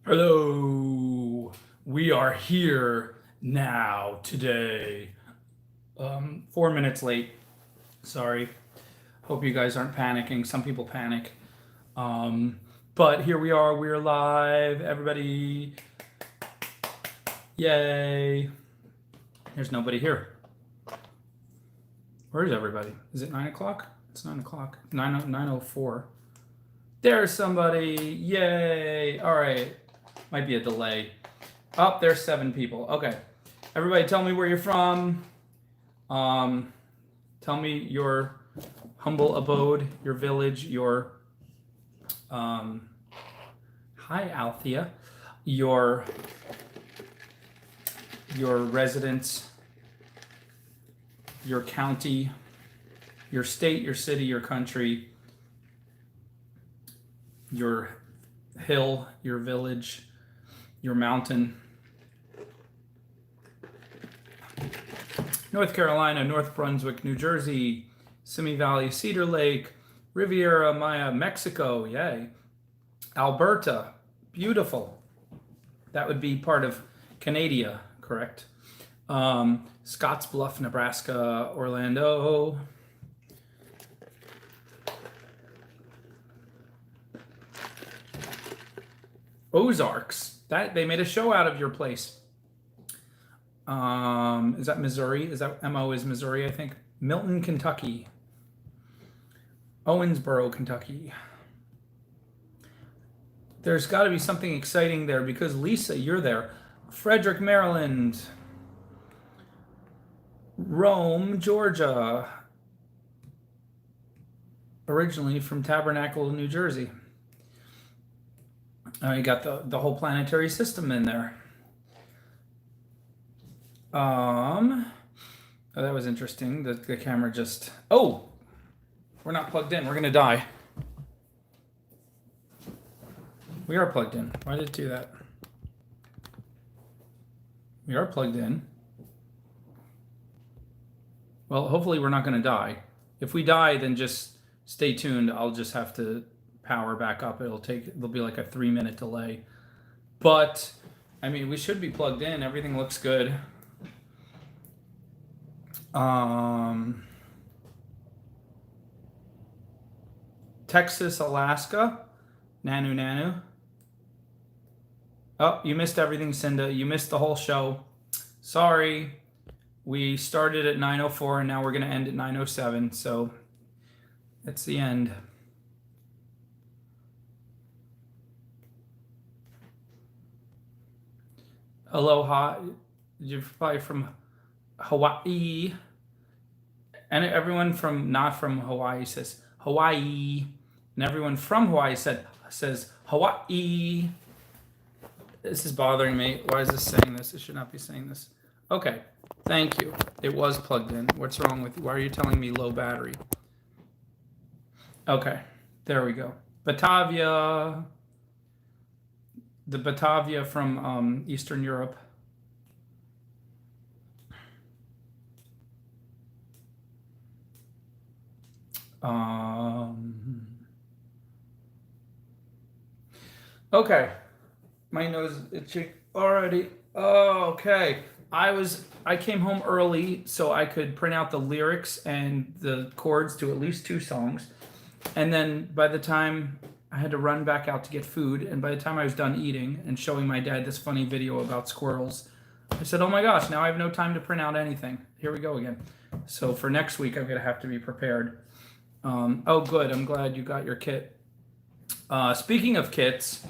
Hello, we are here now today. 4 minutes late. Sorry. Hope you guys aren't panicking. Some people panic. But here we are. We're live. Everybody, yay. There's nobody here. Where is everybody? Is it 9 o'clock? It's 9 o'clock. 9:04. There's somebody. Yay. All right. Might be a delay. Oh, there's 7 people. Okay. Everybody tell me where you're from. Tell me your humble abode, your village, your hi Althea, your residence, your county, your state, your city, your country, your hill, your village, your mountain. North Carolina, North Brunswick, New Jersey, Simi Valley, Cedar Lake, Riviera Maya, Mexico, yay. Alberta, beautiful. That would be part of Canada, correct? Scottsbluff, Nebraska, Orlando. Ozarks, that they made a show out of your place. Is that Missouri? Is that MO is Missouri, I think? Milton, Kentucky. Owensboro, Kentucky. There's got to be something exciting there because Lisa, you're there. Frederick, Maryland. Rome, Georgia. Originally from Tabernacle, New Jersey. You got the whole planetary system in there. Oh, that was interesting. The camera just... Oh! We're not plugged in. We're going to die. We are plugged in. Why did it do that? We are plugged in. Well, hopefully we're not going to die. If we die, then just stay tuned. I'll just have to power back up. It'll be like a 3-minute delay. But, I mean, we should be plugged in. Everything looks good. Texas, Alaska, Nanu. Oh, you missed everything, Cinda. You missed the whole show. Sorry. We started at 9:04 and now we're going to end at 9:07. So that's the end. Aloha. You're probably from Hawaii. And everyone from not from Hawaii says Hawaii. And everyone from Hawaii says Hawaii. This is bothering me. Why is this saying this? It should not be saying this. Okay. Thank you. It was plugged in. What's wrong with you? Why are you telling me low battery? Okay. There we go. Batavia. The Batavia from Eastern Europe. Okay, my nose is itchy already. Oh, okay, I came home early so I could print out the lyrics and the chords to at least 2 songs, and then by the time I had to run back out to get food, and by the time I was done eating and showing my dad this funny video about squirrels, I said, oh my gosh, now I have no time to print out anything. Here we go again. So for next week, I'm gonna have to be prepared. Oh, good. I'm glad you got your kit. Speaking of kits,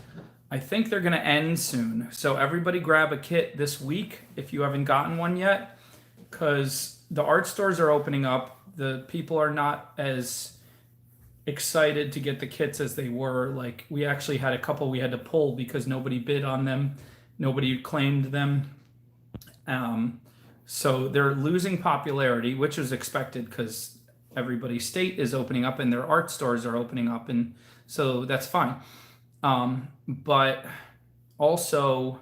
I think they're going to end soon. So everybody grab a kit this week if you haven't gotten one yet, because the art stores are opening up. The people are not as excited to get the kits as they were. Like, we actually had a couple we had to pull because nobody bid on them. Nobody claimed them. So they're losing popularity, which was expected because everybody's state is opening up and their art stores are opening up, and so that's fine. But also,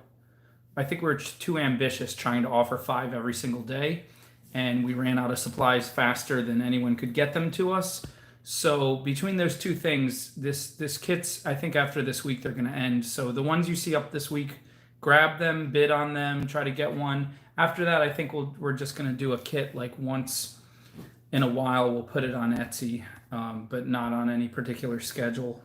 I think we're too ambitious trying to offer 5 every single day, and we ran out of supplies faster than anyone could get them to us. So between those two things, this kit's, I think after this week they're going to end. So the ones you see up this week, grab them, bid on them, try to get one. After that, I think we're just going to do a kit like once in a while. We'll put it on Etsy, but not on any particular schedule.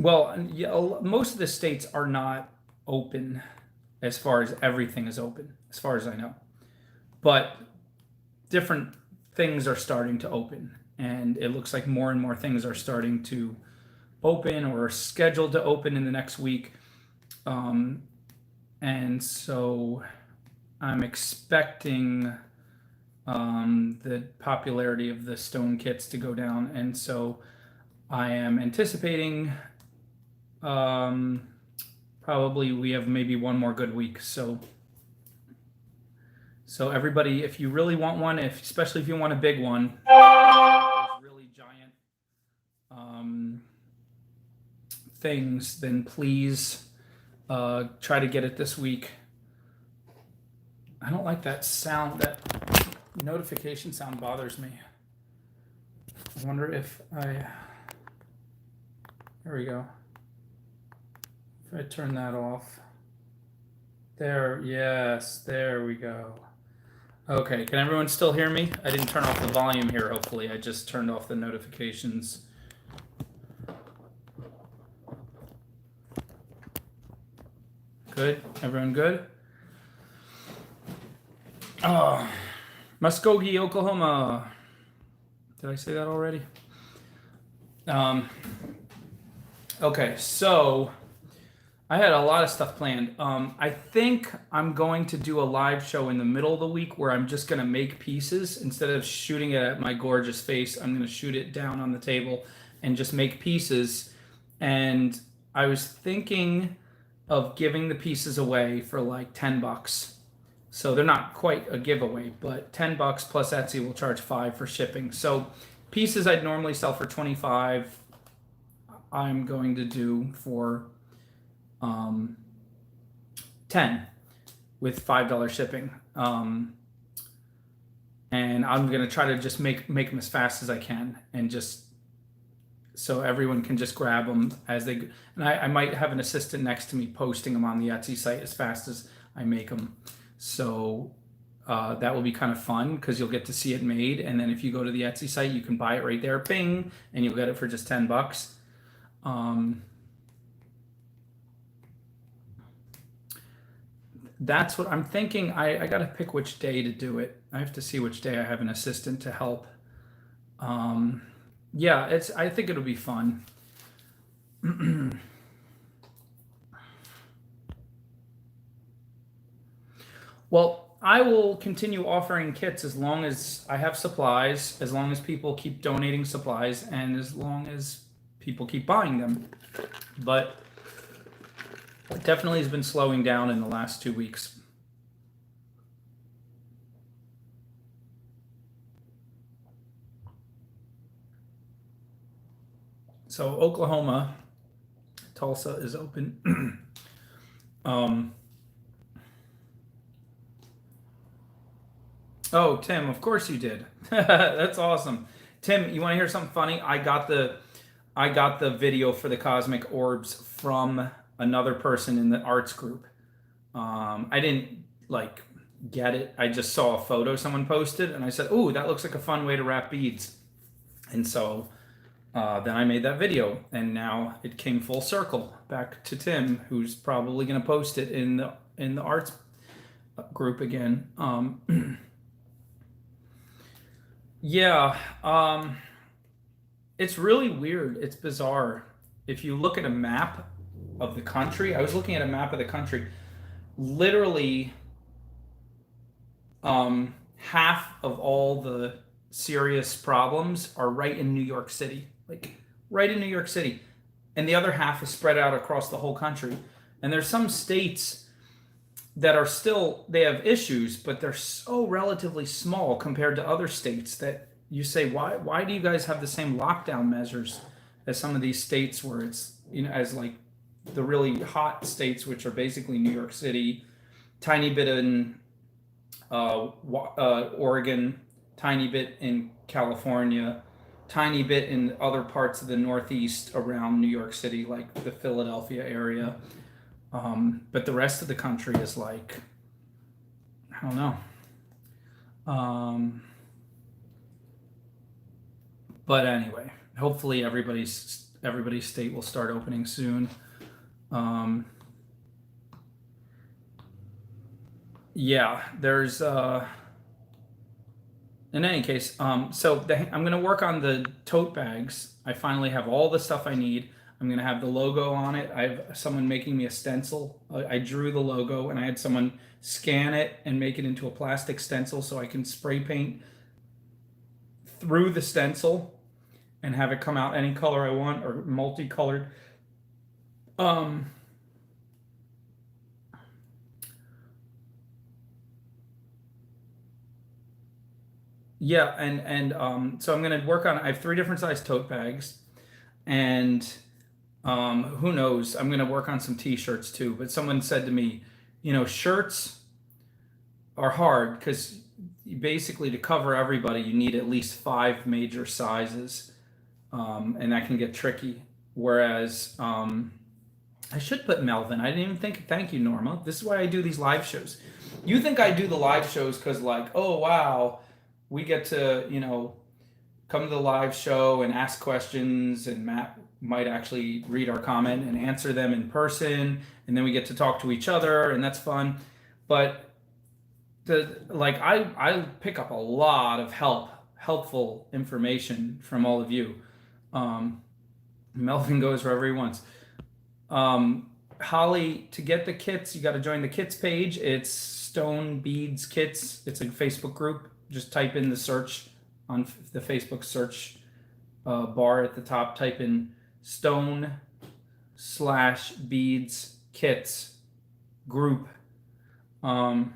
Well, yeah, most of the states are not open as far as everything is open, as far as I know. But different things are starting to open, and it looks like more and more things are starting to open or are scheduled to open in the next week. And so I'm expecting the popularity of the stone kits to go down. And so I am anticipating probably we have maybe one more good week. So everybody, if you really want one, especially if you want a big one, those really giant things, then please try to get it this week. I don't like that sound. That notification sound bothers me. I wonder if there we go. If I turn that off. There, yes, there we go. Okay, can everyone still hear me? I didn't turn off the volume here, hopefully. I just turned off the notifications. Good? Everyone good? Oh, Muskogee, Oklahoma. Did I say that already? Okay, so I had a lot of stuff planned. I think I'm going to do a live show in the middle of the week where I'm just going to make pieces. Instead of shooting it at my gorgeous face, I'm going to shoot it down on the table and just make pieces. And I was thinking of giving the pieces away for like $10. So they're not quite a giveaway, but $10 plus Etsy will charge $5 for shipping. So pieces I'd normally sell for $25, I'm going to do for $10 with $5 shipping. And I'm going to try to just make them as fast as I can, and just so everyone can just grab them as they, and I might have an assistant next to me posting them on the Etsy site as fast as I make them. So that will be kind of fun because you'll get to see it made. And then if you go to the Etsy site, you can buy it right there, bing, and you'll get it for just $10. That's what I'm thinking. I got to pick which day to do it. I have to see which day I have an assistant to help. Yeah, I think it'll be fun. Well, I will continue offering kits as long as I have supplies, as long as people keep donating supplies, and as long as people keep buying them. But it definitely has been slowing down in the last 2 weeks. So Oklahoma, Tulsa is open. Oh, Tim, of course you did. That's awesome. Tim, you want to hear something funny? I got the video for the cosmic orbs from another person in the arts group. I didn't like get it. I just saw a photo someone posted, and I said, "Ooh, that looks like a fun way to wrap beads." And so then I made that video, and now it came full circle back to Tim, who's probably going to post it in the arts group again. Yeah, it's really weird. It's bizarre. If you look at a map of the country, I was looking at a map of the country, literally half of all the serious problems are right in New York City, like right in New York City. And the other half is spread out across the whole country. And there's some states that are still, they have issues, but they're so relatively small compared to other states that you say, why do you guys have the same lockdown measures as some of these states where it's, as like the really hot states, which are basically New York City, tiny bit in Oregon, tiny bit in California, tiny bit in other parts of the Northeast around New York City, like the Philadelphia area. But the rest of the country is like, I don't know. But anyway, hopefully everybody's state will start opening soon. Yeah, there's in any case, so I'm gonna work on the tote bags. I finally have all the stuff I need. I'm gonna have the logo on it. I have someone making me a stencil. I drew the logo and I had someone scan it and make it into a plastic stencil so I can spray paint through the stencil and have it come out any color I want, or multicolored. Yeah, and so I'm gonna work on. I have 3 different size tote bags, and who knows? I'm gonna work on some T-shirts too. But someone said to me, shirts are hard because basically to cover everybody, you need at least 5 major sizes, and that can get tricky. Whereas I should put Melvin. I didn't even think. Thank you, Norma. This is why I do these live shows. You think I do the live shows because, like, oh wow, we get to come to the live show and ask questions, and Matt might actually read our comment and answer them in person, and then we get to talk to each other, and that's fun. But I pick up a lot of helpful information from all of you. Melvin goes wherever he wants. Holly, to get the kits, you got to join the kits page. It's Stone Beads Kits. It's a Facebook group. Just type in the search on the Facebook search bar at the top. Type in Stone/Beads Kits group. I'll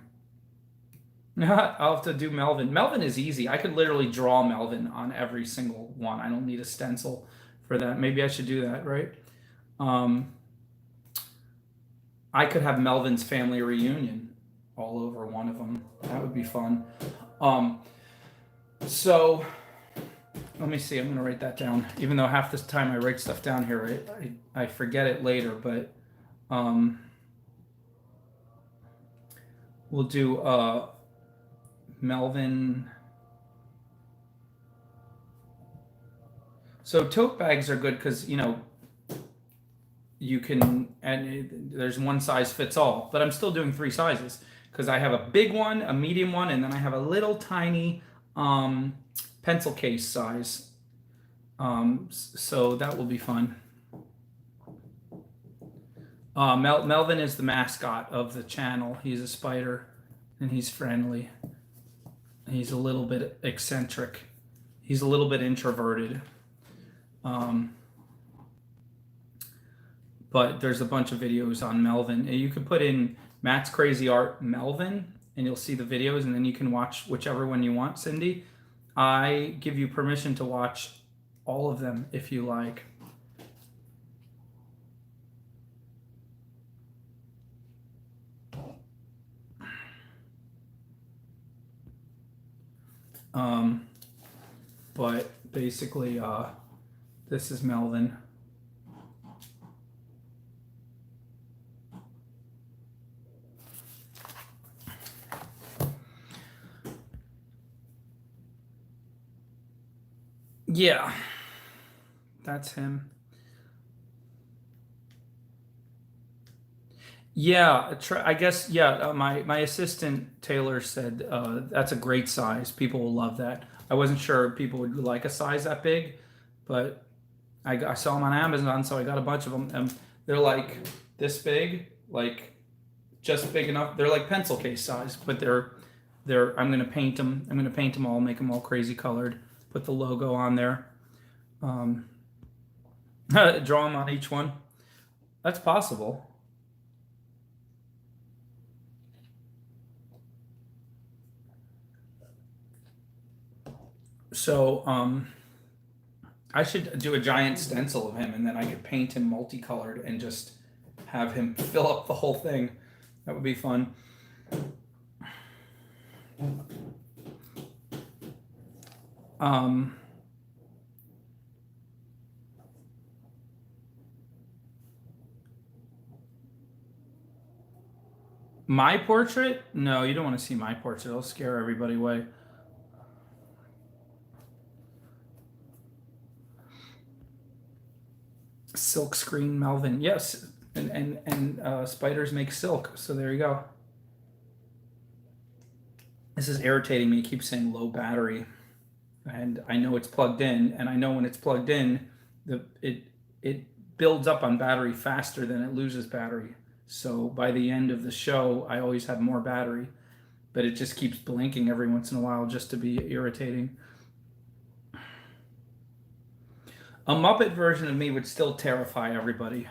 have to do Melvin. Melvin is easy. I could literally draw Melvin on every single one. I don't need a stencil for that. Maybe I should do that, right? I could have Melvin's family reunion all over one of them. That would be fun. So let me see. I'm going to write that down. Even though half this time I write stuff down here, I forget it later. But we'll do Melvin. So tote bags are good because you can, and there's one size fits all, but I'm still doing 3 sizes because I have a big one, a medium one, and then I have a little tiny pencil case size. So that will be fun. Melvin is the mascot of the channel. He's a spider, and he's friendly. He's a little bit eccentric. He's a little bit introverted. But there's a bunch of videos on Melvin. You can put in Matt's Crazy Art Melvin, and you'll see the videos, and then you can watch whichever one you want, Cindy. I give you permission to watch all of them if you like. But basically, this is Melvin. Yeah, that's him. Yeah, I guess, yeah, my assistant Taylor said that's a great size. People will love that. I wasn't sure people would like a size that big, but I saw them on Amazon, so I got a bunch of them. And they're like this big, like just big enough. They're like pencil case size, but I'm gonna paint them. I'm gonna paint them all, make them all crazy colored, put the logo on there. Draw them on each one. That's possible. So I should do a giant stencil of him, and then I could paint him multicolored and just have him fill up the whole thing. That would be fun. My portrait? No, you don't want to see my portrait. It'll scare everybody away. Silk screen Melvin. Yes. And spiders make silk. So there you go. This is irritating me. It keeps saying low battery. And I know it's plugged in, and I know when it's plugged in, it builds up on battery faster than it loses battery. So by the end of the show, I always have more battery, but it just keeps blinking every once in a while just to be irritating. A Muppet version of me would still terrify everybody.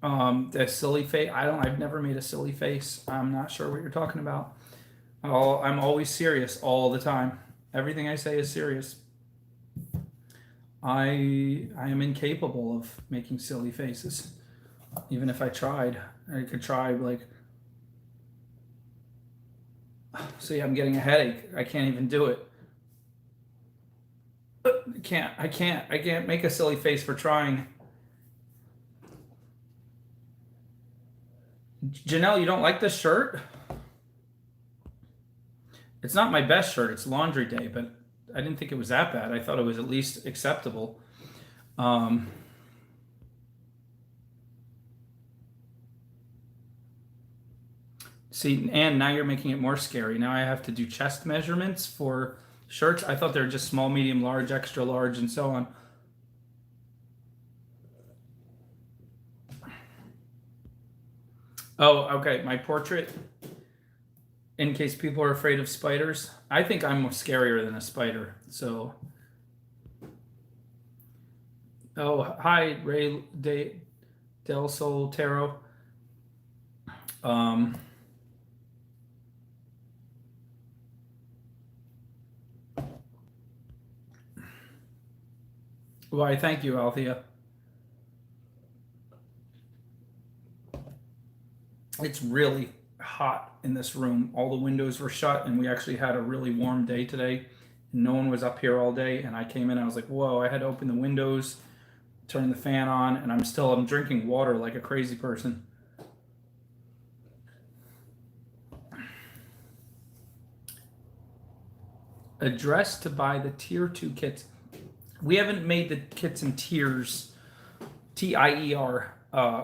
The silly face. I've never made a silly face. I'm not sure what you're talking about. I'm always serious all the time. Everything I say is serious. I am incapable of making silly faces. Even if I tried, I could try like. See, I'm getting a headache. I can't even do it. I can't make a silly face for trying. Janelle, you don't like this shirt? It's not my best shirt. It's laundry day, but I didn't think it was that bad. I thought it was at least acceptable. See, and now you're making it more scary. Now I have to do chest measurements for shirts. I thought they were just small, medium, large, extra large, and so on. Oh, okay. My portrait, in case people are afraid of spiders. I think I'm scarier than a spider. So, oh, hi, Ray Del Sol Tarot. Why, thank you, Althea. It's really hot in this room. All the windows were shut, and we actually had a really warm day today. No one was up here all day, and I came in, I was like, whoa, I had to open the windows, turn the fan on, and I'm drinking water like a crazy person. Address to buy the tier 2 kits. We haven't made the kits in tiers, TIER,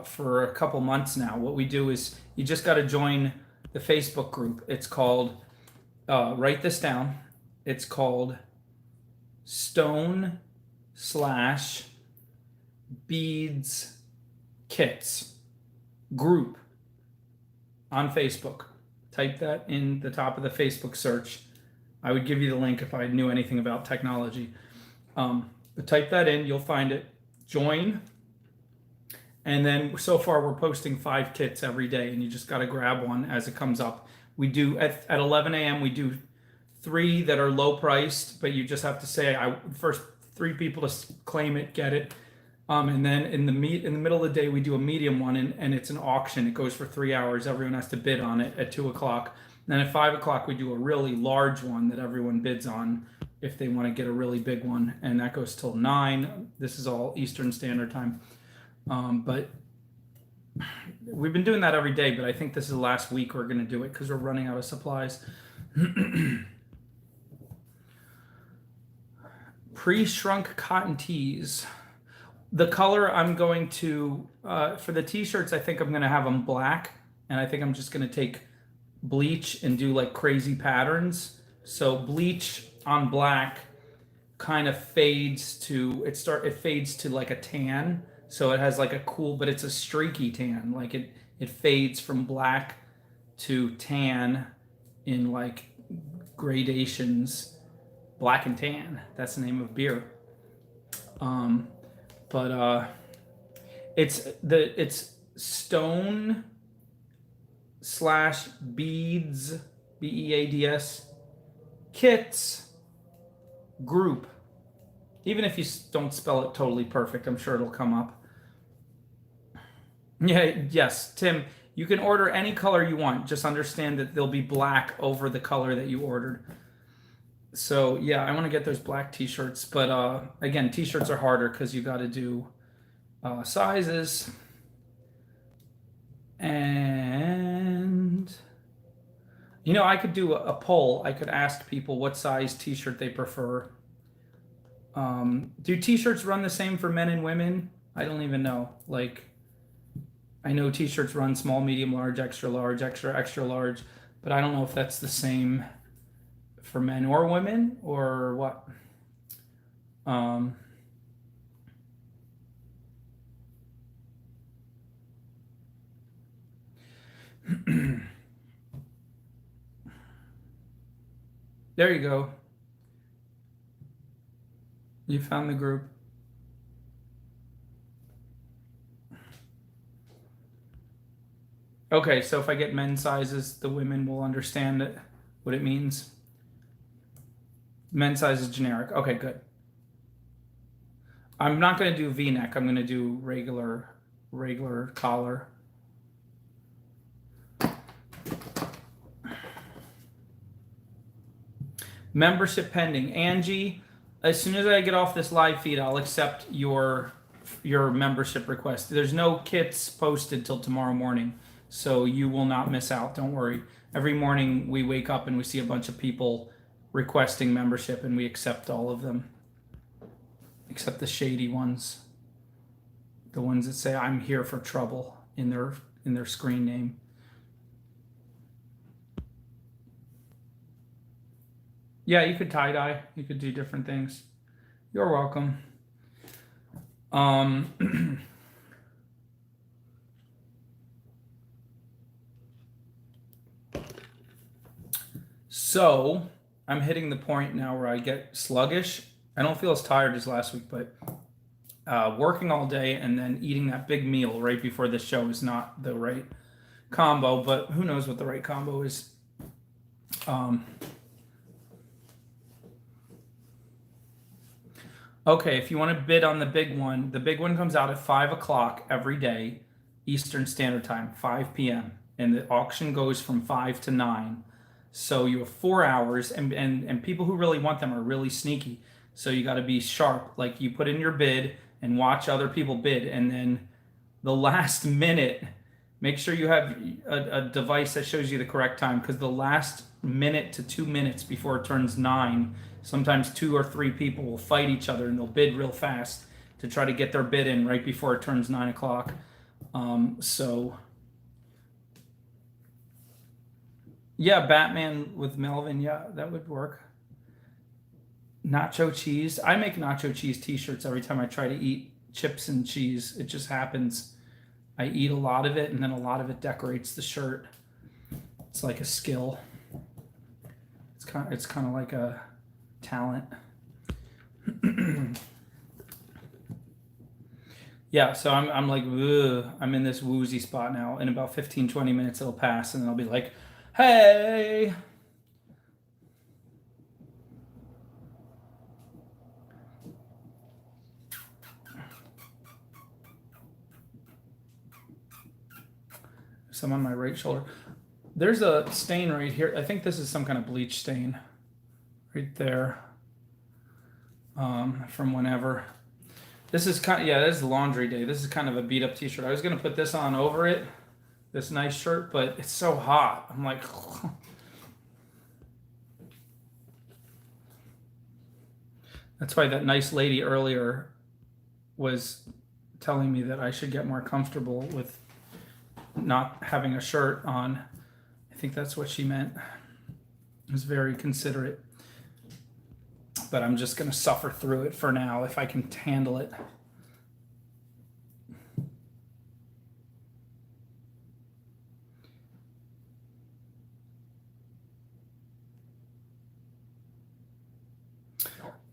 for a couple months now. What we do is you just got to join the Facebook group. It's called, write this down. It's called Stone/Beads Kits group on Facebook. Type that in the top of the Facebook search. I would give you the link if I knew anything about technology. But type that in, you'll find it. Join. And then so far we're posting 5 kits every day, and you just got to grab one as it comes up. We do at 11 a.m. we do 3 that are low priced, but you just have to say first 3 people to claim it, get it. And then in the middle of the day we do a medium one, and it's an auction. It goes for 3 hours. Everyone has to bid on it at 2 o'clock. And then at 5 o'clock we do a really large one that everyone bids on if they want to get a really big one, and that goes till 9. This is all Eastern Standard Time. But we've been doing that every day, but I think this is the last week we're going to do it because we're running out of supplies. Pre-shrunk cotton tees. The color I'm going to, for the t-shirts, I think I'm going to have them black, and I think I'm just going to take bleach and do like crazy patterns. So bleach on black kind of fades to, it fades to like a tan. So it has like a cool, but it's a streaky tan. Like it fades from black to tan in like gradations. Black and tan. That's the name of beer. It's Stone/Beads, BEADS kits group. Even if you don't spell it totally perfect, I'm sure it'll come up. Yeah, yes, Tim. You can order any color you want. Just understand that they'll be black over the color that you ordered. So yeah, I want to get those black t-shirts, but again, t-shirts are harder because you got to do sizes. And you know, I could do a poll. I could ask people what size t-shirt they prefer. Do t-shirts run the same for men and women? I don't even know. Like, I know t-shirts run small, medium, large, extra, extra large, but I don't know if that's the same for men or women or what. There you go. You found the group. Okay, so if I get men's sizes, the women will understand it, what it means. Men's size is generic. Okay, good. I'm not going to do V-neck. I'm going to do regular collar. Membership pending. Angie, as soon as I get off this live feed, I'll accept your membership request. There's no kits posted till tomorrow morning, so you will not miss out. Don't worry. Every morning we wake up and we see a bunch of people requesting membership, and we accept all of them, except the shady ones, the ones that say "I'm here for trouble" in their screen name. Yeah, you could tie-dye. You could do different things. You're welcome. So I'm hitting the point now where I get sluggish. I don't feel as tired as last week, but working all day and then eating that big meal right before the show is not the right combo, but who knows what the right combo is. Okay, if you want to bid on the big one comes out at 5 o'clock every day, Eastern Standard Time, 5 p.m. And the auction goes from 5 to 9. So you have 4 hours, and people who really want them are really sneaky. So you got to be sharp. Like, you put in your bid and watch other people bid, and then the last minute, make sure you have a device that shows you the correct time, because the last minute to 2 minutes before it turns 9, sometimes 2 or 3 people will fight each other and they'll bid real fast to try to get their bid in right before it turns 9 o'clock. So yeah, Batman with Melvin, yeah, that would work. Nacho cheese. I make nacho cheese t-shirts every time I try to eat chips and cheese. It just happens. I eat a lot of it, and then a lot of it decorates the shirt. It's like a skill. It's kind of like a talent. Yeah, so I'm like, ugh, I'm in this woozy spot now. In about 15-20 minutes it'll pass, and then I'll be like, hey. Some on my right shoulder. There's a stain right here. I think this is some kind of bleach stain right there, from whenever. This is kind of, yeah, this is laundry day. This is kind of a beat up t-shirt. I was going to put this on over it, this nice shirt, but it's so hot. I'm like, that's why that nice lady earlier was telling me that I should get more comfortable with not having a shirt on. I think that's what she meant. It was very considerate. But I'm just going to suffer through it for now if I can handle it.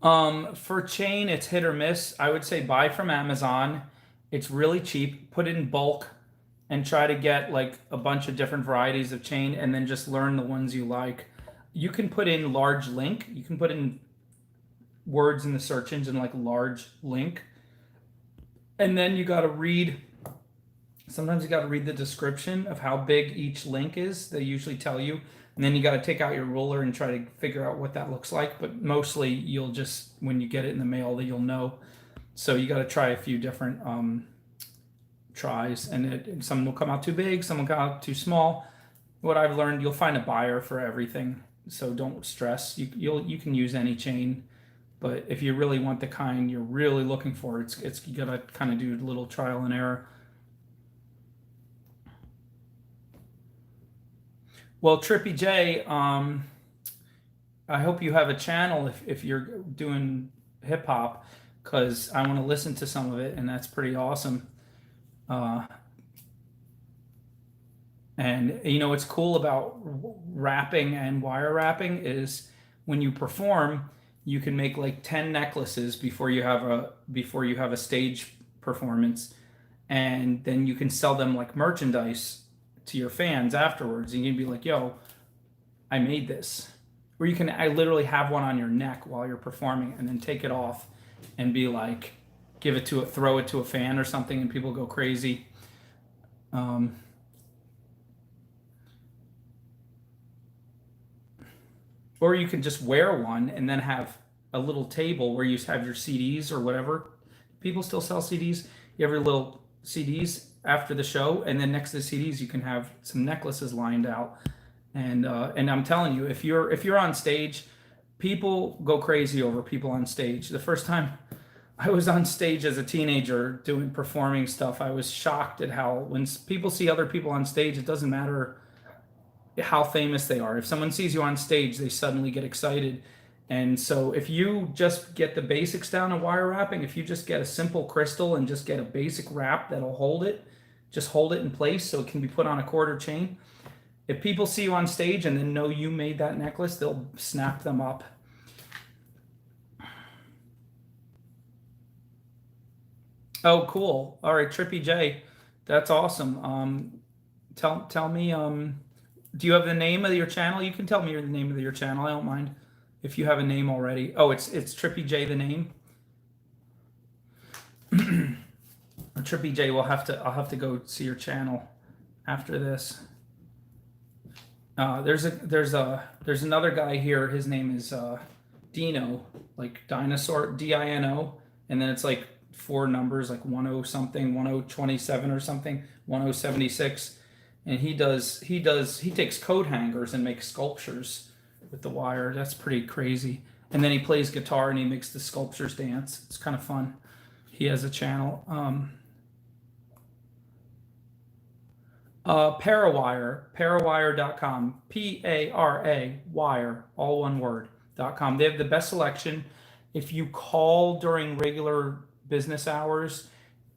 For chain, it's hit or miss. I would say buy from Amazon. It's really cheap. Put it in bulk and try to get like a bunch of different varieties of chain, and then just learn the ones you like. You can put in large link. You can put in words in the search engine like large link, and then you got to read Sometimes you got to read the description of how big each link is. They usually tell you, and then you got to take out your ruler and try to figure out what that looks like. But mostly, you'll just when you get it in the mail, that you'll know. So you got to try a few different tries, and some will come out too big, some will come out too small. What I've learned, you'll find a buyer for everything, so don't stress. You can use any chain, but if you really want the kind you're really looking for, it's you gotta kind of do a little trial and error. Well, Trippy J, I hope you have a channel if you're doing hip hop, because I want to listen to some of it, and that's pretty awesome. And you know what's cool about wrapping and wire wrapping is when you perform, you can make like 10 necklaces before you have a stage performance, and then you can sell them like merchandise to your fans afterwards. And you can be like, "Yo, I made this." Or I literally have one on your neck while you're performing, and then take it off and be like, throw it to a fan or something, and people go crazy. Or you can just wear one and then have a little table where you have your CDs or whatever. People still sell CDs. You have your little CDs after the show, and then next to the CDs you can have some necklaces lined out. And I'm telling you, if you're on stage, people go crazy over people on stage. The first time I was on stage as a teenager doing performing stuff, I was shocked at how when people see other people on stage, it doesn't matter how famous they are. If someone sees you on stage, they suddenly get excited. And so if you just get the basics down of wire wrapping, if you just get a simple crystal and just get a basic wrap that'll hold it, just hold it in place so it can be put on a cord or chain. If people see you on stage and then know you made that necklace, they'll snap them up. Oh, cool. All right, Trippy J, that's awesome. Tell me, do you have the name of your channel? You can tell me the name of your channel. I don't mind if you have a name already. Oh, it's Trippy J, the name. Trippy J, I'll have to go see your channel after this. There's another guy here. His name is Dino, like dinosaur, Dino, and then it's like 4 numbers, like 10 something, 1027 or something, 1076. And he takes coat hangers and makes sculptures with the wire. That's pretty crazy. And then he plays guitar and he makes the sculptures dance. It's kind of fun. He has a channel. Parawire.com, P-A-R-A, wire, all one word, .com. They have the best selection. If you call during regular business hours,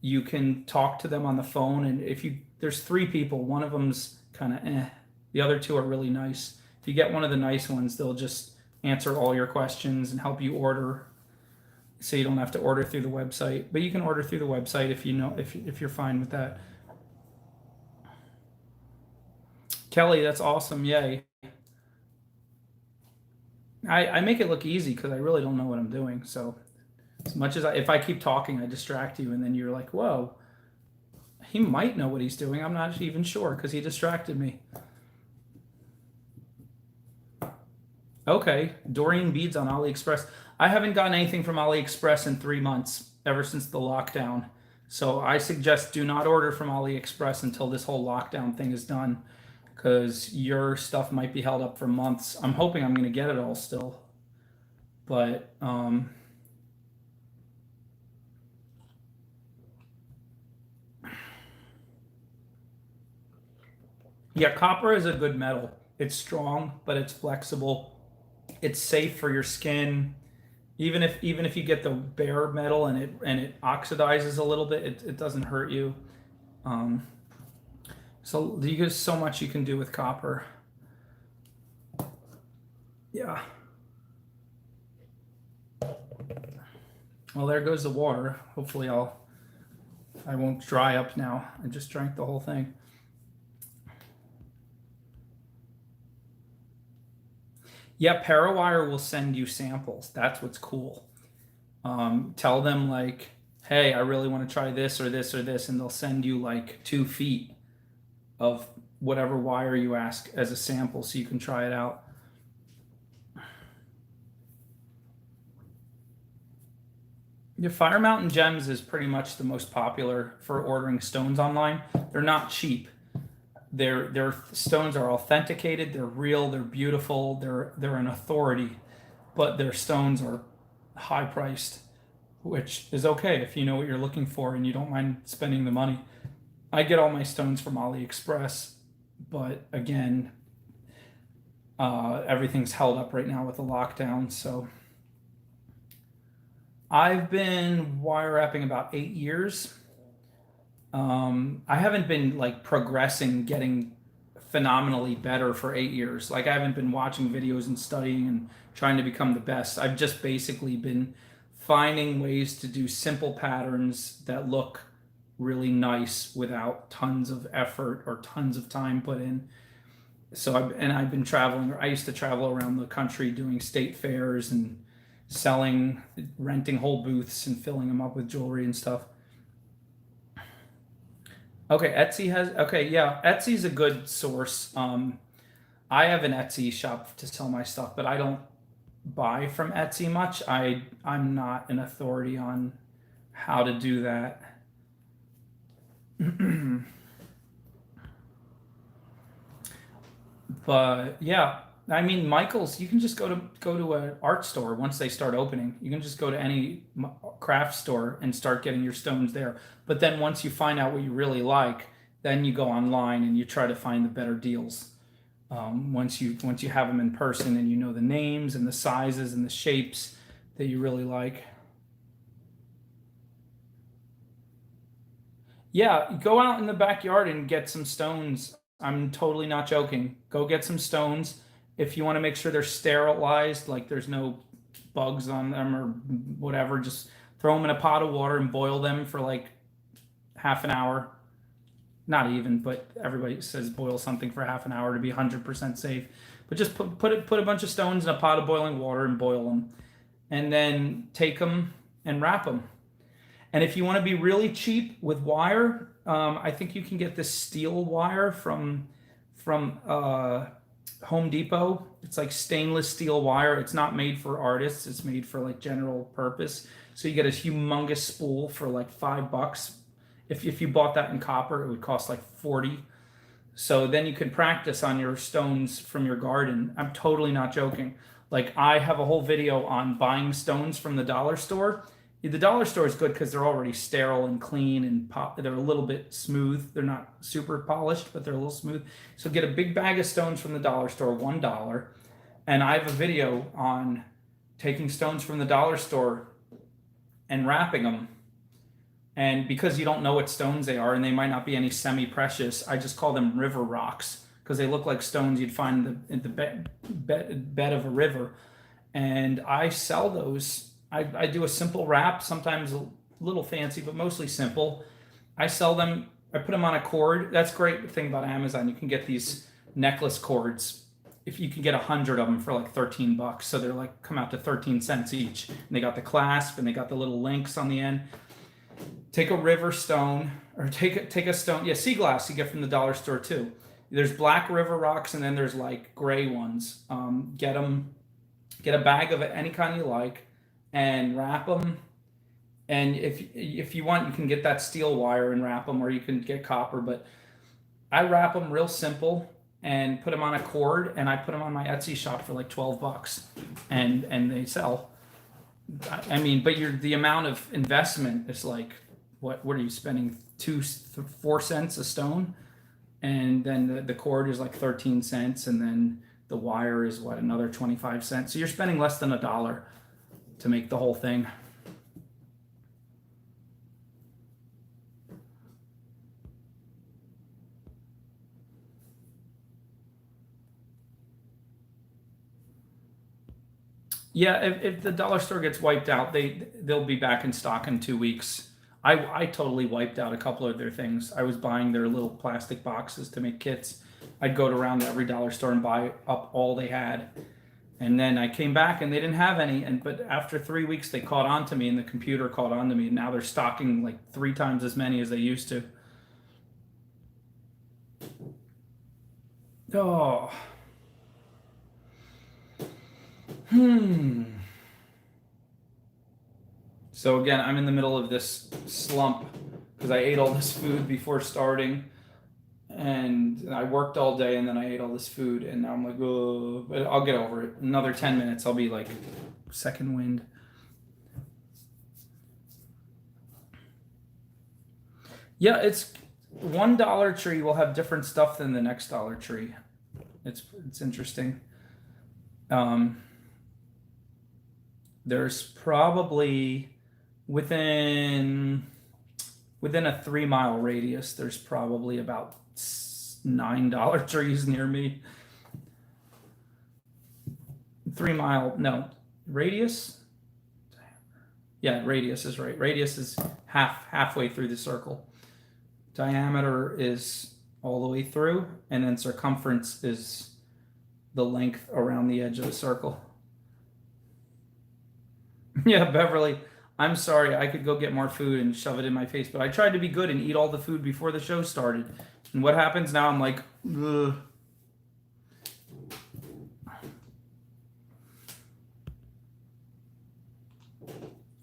you can talk to them on the phone. And there's 3 people, one of them's kind of the other 2 are really nice. If you get one of the nice ones, they'll just answer all your questions and help you order, so you don't have to order through the website. But you can order through the website if you're fine with that. Kelly, that's awesome. Yay. I make it look easy because I really don't know what I'm doing. So as much as if I keep talking, I distract you, and then you're like, whoa, he might know what he's doing. I'm not even sure because he distracted me. Okay, Doreen Beads on AliExpress. I haven't gotten anything from AliExpress in 3 months, ever since the lockdown. So I suggest do not order from AliExpress until this whole lockdown thing is done, because your stuff might be held up for months. I'm hoping I'm going to get it all still. But yeah, copper is a good metal. It's strong, but it's flexible. It's safe for your skin. Even if you get the bare metal and it oxidizes a little bit, it doesn't hurt you. So there's so much you can do with copper. Yeah. Well, there goes the water. Hopefully I won't dry up now. I just drank the whole thing. Yeah, Parawire will send you samples. That's what's cool. Tell them, like, hey, I really want to try this or this or this, and they'll send you like 2 feet of whatever wire you ask as a sample so you can try it out. The Fire Mountain Gems is pretty much the most popular for ordering stones online. They're not cheap. Their stones are authenticated, they're real, they're beautiful, they're an authority, but their stones are high priced, which is okay if you know what you're looking for and you don't mind spending the money. I get all my stones from AliExpress, but again, everything's held up right now with the lockdown. So I've been wire wrapping about 8 years. I haven't been like progressing, getting phenomenally better for 8 years. Like I haven't been watching videos and studying and trying to become the best. I've just basically been finding ways to do simple patterns that look really nice without tons of effort or tons of time put in. So I've been traveling. I used to travel around the country doing state fairs and selling, renting whole booths and filling them up with jewelry and stuff. Okay, yeah, Etsy's a good source. I have an Etsy shop to sell my stuff, but I don't buy from Etsy much. I'm not an authority on how to do that. But yeah, I mean, Michael's. You can just go to an art store once they start opening. You can just go to any craft store and start getting your stones there. But then once you find out what you really like, then you go online and you try to find the better deals. Once you have them in person and you know the names and the sizes and the shapes that you really like. Yeah, go out in the backyard and get some stones. I'm totally not joking. Go get some stones. If you want to make sure they're sterilized, like there's no bugs on them or whatever, just throw them in a pot of water and boil them for like half an hour. Not even, but everybody says boil something for half an hour to be 100% safe. But just put a bunch of stones in a pot of boiling water and boil them, and then take them and wrap them. And if you want to be really cheap with wire, I think you can get this steel wire from Home Depot. It's like stainless steel wire. It's not made for artists. It's made for like general purpose. So you get a humongous spool for like $5. If you bought that in copper, it would cost like 40. So then you can practice on your stones from your garden. I'm totally not joking. Like I have a whole video on buying stones from the dollar store. The dollar store is good because they're already sterile and clean and they're a little bit smooth. They're not super polished, but they're a little smooth. So get a big bag of stones from the dollar store, $1. And I have a video on taking stones from the dollar store and wrapping them. And because you don't know what stones they are and they might not be any semi-precious, I just call them river rocks because they look like stones you'd find in the bed of a river. And I sell those. I do a simple wrap, sometimes a little fancy, but mostly simple. I sell them, I put them on a cord. That's great thing about Amazon. You can get these necklace cords. If you can get 100 of them for like $13. So they're like, come out to 13 cents each. And they got the clasp and they got the little links on the end. Take a river stone or take a stone. Yeah, sea glass you get from the dollar store too. There's black river rocks and then there's like gray ones. Get a bag of any kind you like and wrap them. And if you want, you can get that steel wire and wrap them, or you can get copper. But I wrap them real simple and put them on a cord, and I put them on my Etsy shop for like $12, and they sell. I mean, but the amount of investment is like, what are you spending, 4 cents a stone, and then the cord is like 13 cents, and then the wire is what, another 25 cents. So you're spending less than $1 to make the whole thing. Yeah, if the dollar store gets wiped out, they'll be back in stock in 2 weeks. I totally wiped out a couple of their things. I was buying their little plastic boxes to make kits. I'd go around to every dollar store and buy up all they had, And then I came back and they didn't have any. But after 3 weeks, they caught on to me and the computer caught on to me. And now they're stocking like 3 times as many as they used to. Oh. So again, I'm in the middle of this slump because I ate all this food before starting. And I worked all day and then I ate all this food and now I'm like, oh, but I'll get over it. Another 10 minutes, I'll be like second wind. Yeah, it's one Dollar Tree will have different stuff than the next Dollar Tree. It's interesting. There's probably within a 3 mile radius, there's probably about 9 Dollar Trees near me. 3 mile, no, radius. Yeah, radius is right. Radius is halfway through the circle. Diameter is all the way through, and then circumference is the length around the edge of the circle. Yeah, Beverly, I'm sorry. I could go get more food and shove it in my face, but I tried to be good and eat all the food before the show started. And what happens now? I'm like, ugh.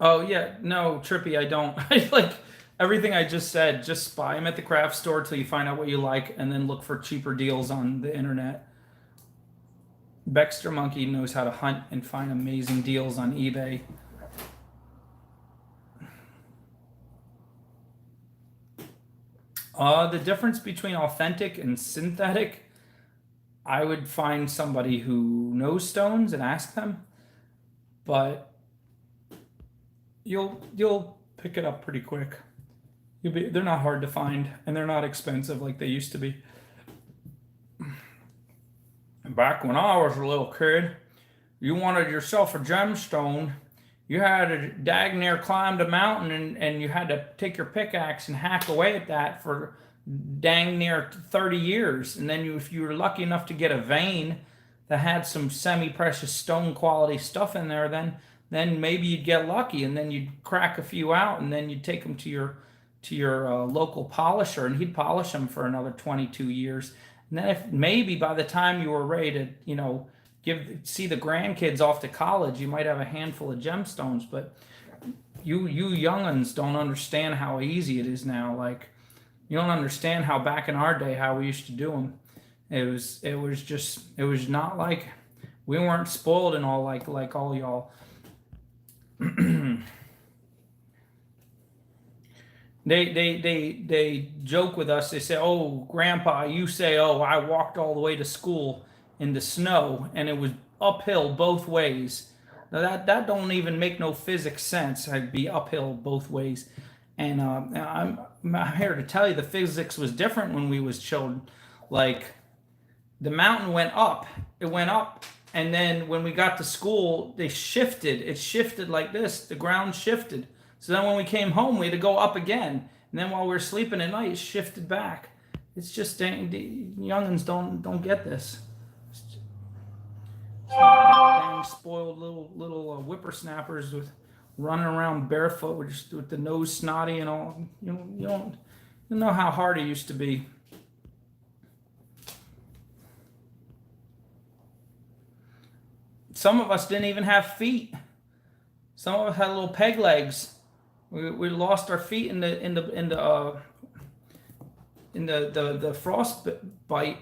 Oh yeah, no, Trippy, I don't. I like everything I just said. Just buy them at the craft store till you find out what you like, and then look for cheaper deals on the internet. Baxter Monkey knows how to hunt and find amazing deals on eBay. The difference between authentic and synthetic, I would find somebody who knows stones and ask them, but you'll pick it up pretty quick. They're not hard to find and they're not expensive like they used to be. Back when I was a little kid, you wanted yourself a gemstone, you had to dag near climb a mountain and you had to take your pickaxe and hack away at that for dang near 30 years. And then if you were lucky enough to get a vein that had some semi-precious stone quality stuff in there, then maybe you'd get lucky and then you'd crack a few out and then you'd take them to your local polisher and he'd polish them for another 22 years. And then if maybe by the time you were ready to, see the grandkids off to college, you might have a handful of gemstones, but you young'uns don't understand how easy it is now. Like, you don't understand how back in our day, how we used to do them. It was not like, we weren't spoiled and all like all y'all. They joke with us. They say, "Oh, Grandpa, you say, oh, I walked all the way to school in the snow, and it was uphill both ways." Now that don't even make no physics sense. I'd be uphill both ways, and I'm here to tell you the physics was different when we was children. Like, the mountain went up, and then when we got to school, it shifted like this. The ground shifted. So then when we came home, we had to go up again. And then while we were sleeping at night, it shifted back. It's just, youngins don't get this. Dang spoiled little whippersnappers with running around barefoot with the nose snotty and all. You don't know how hard it used to be. Some of us didn't even have feet. Some of us had little peg legs. We lost our feet in the frostbite,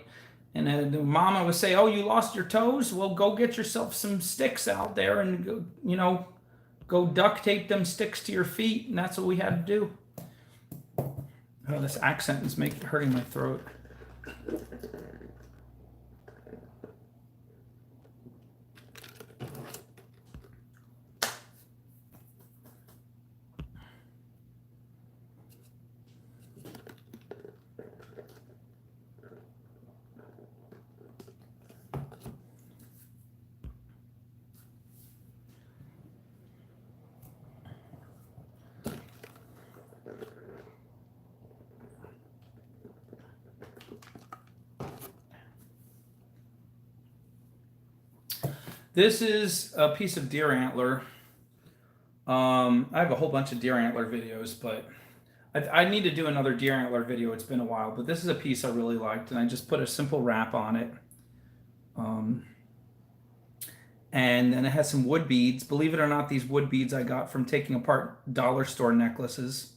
and the mama would say, "Oh, you lost your toes? Well, go get yourself some sticks out there and go duct tape them sticks to your feet." And that's what we had to do. Oh, this accent is hurting my throat. This is a piece of deer antler. I have a whole bunch of deer antler videos, but I need to do another deer antler video. It's been a while, but this is a piece I really liked, and I just put a simple wrap on it. And then it has some wood beads. Believe it or not, these wood beads I got from taking apart dollar store necklaces.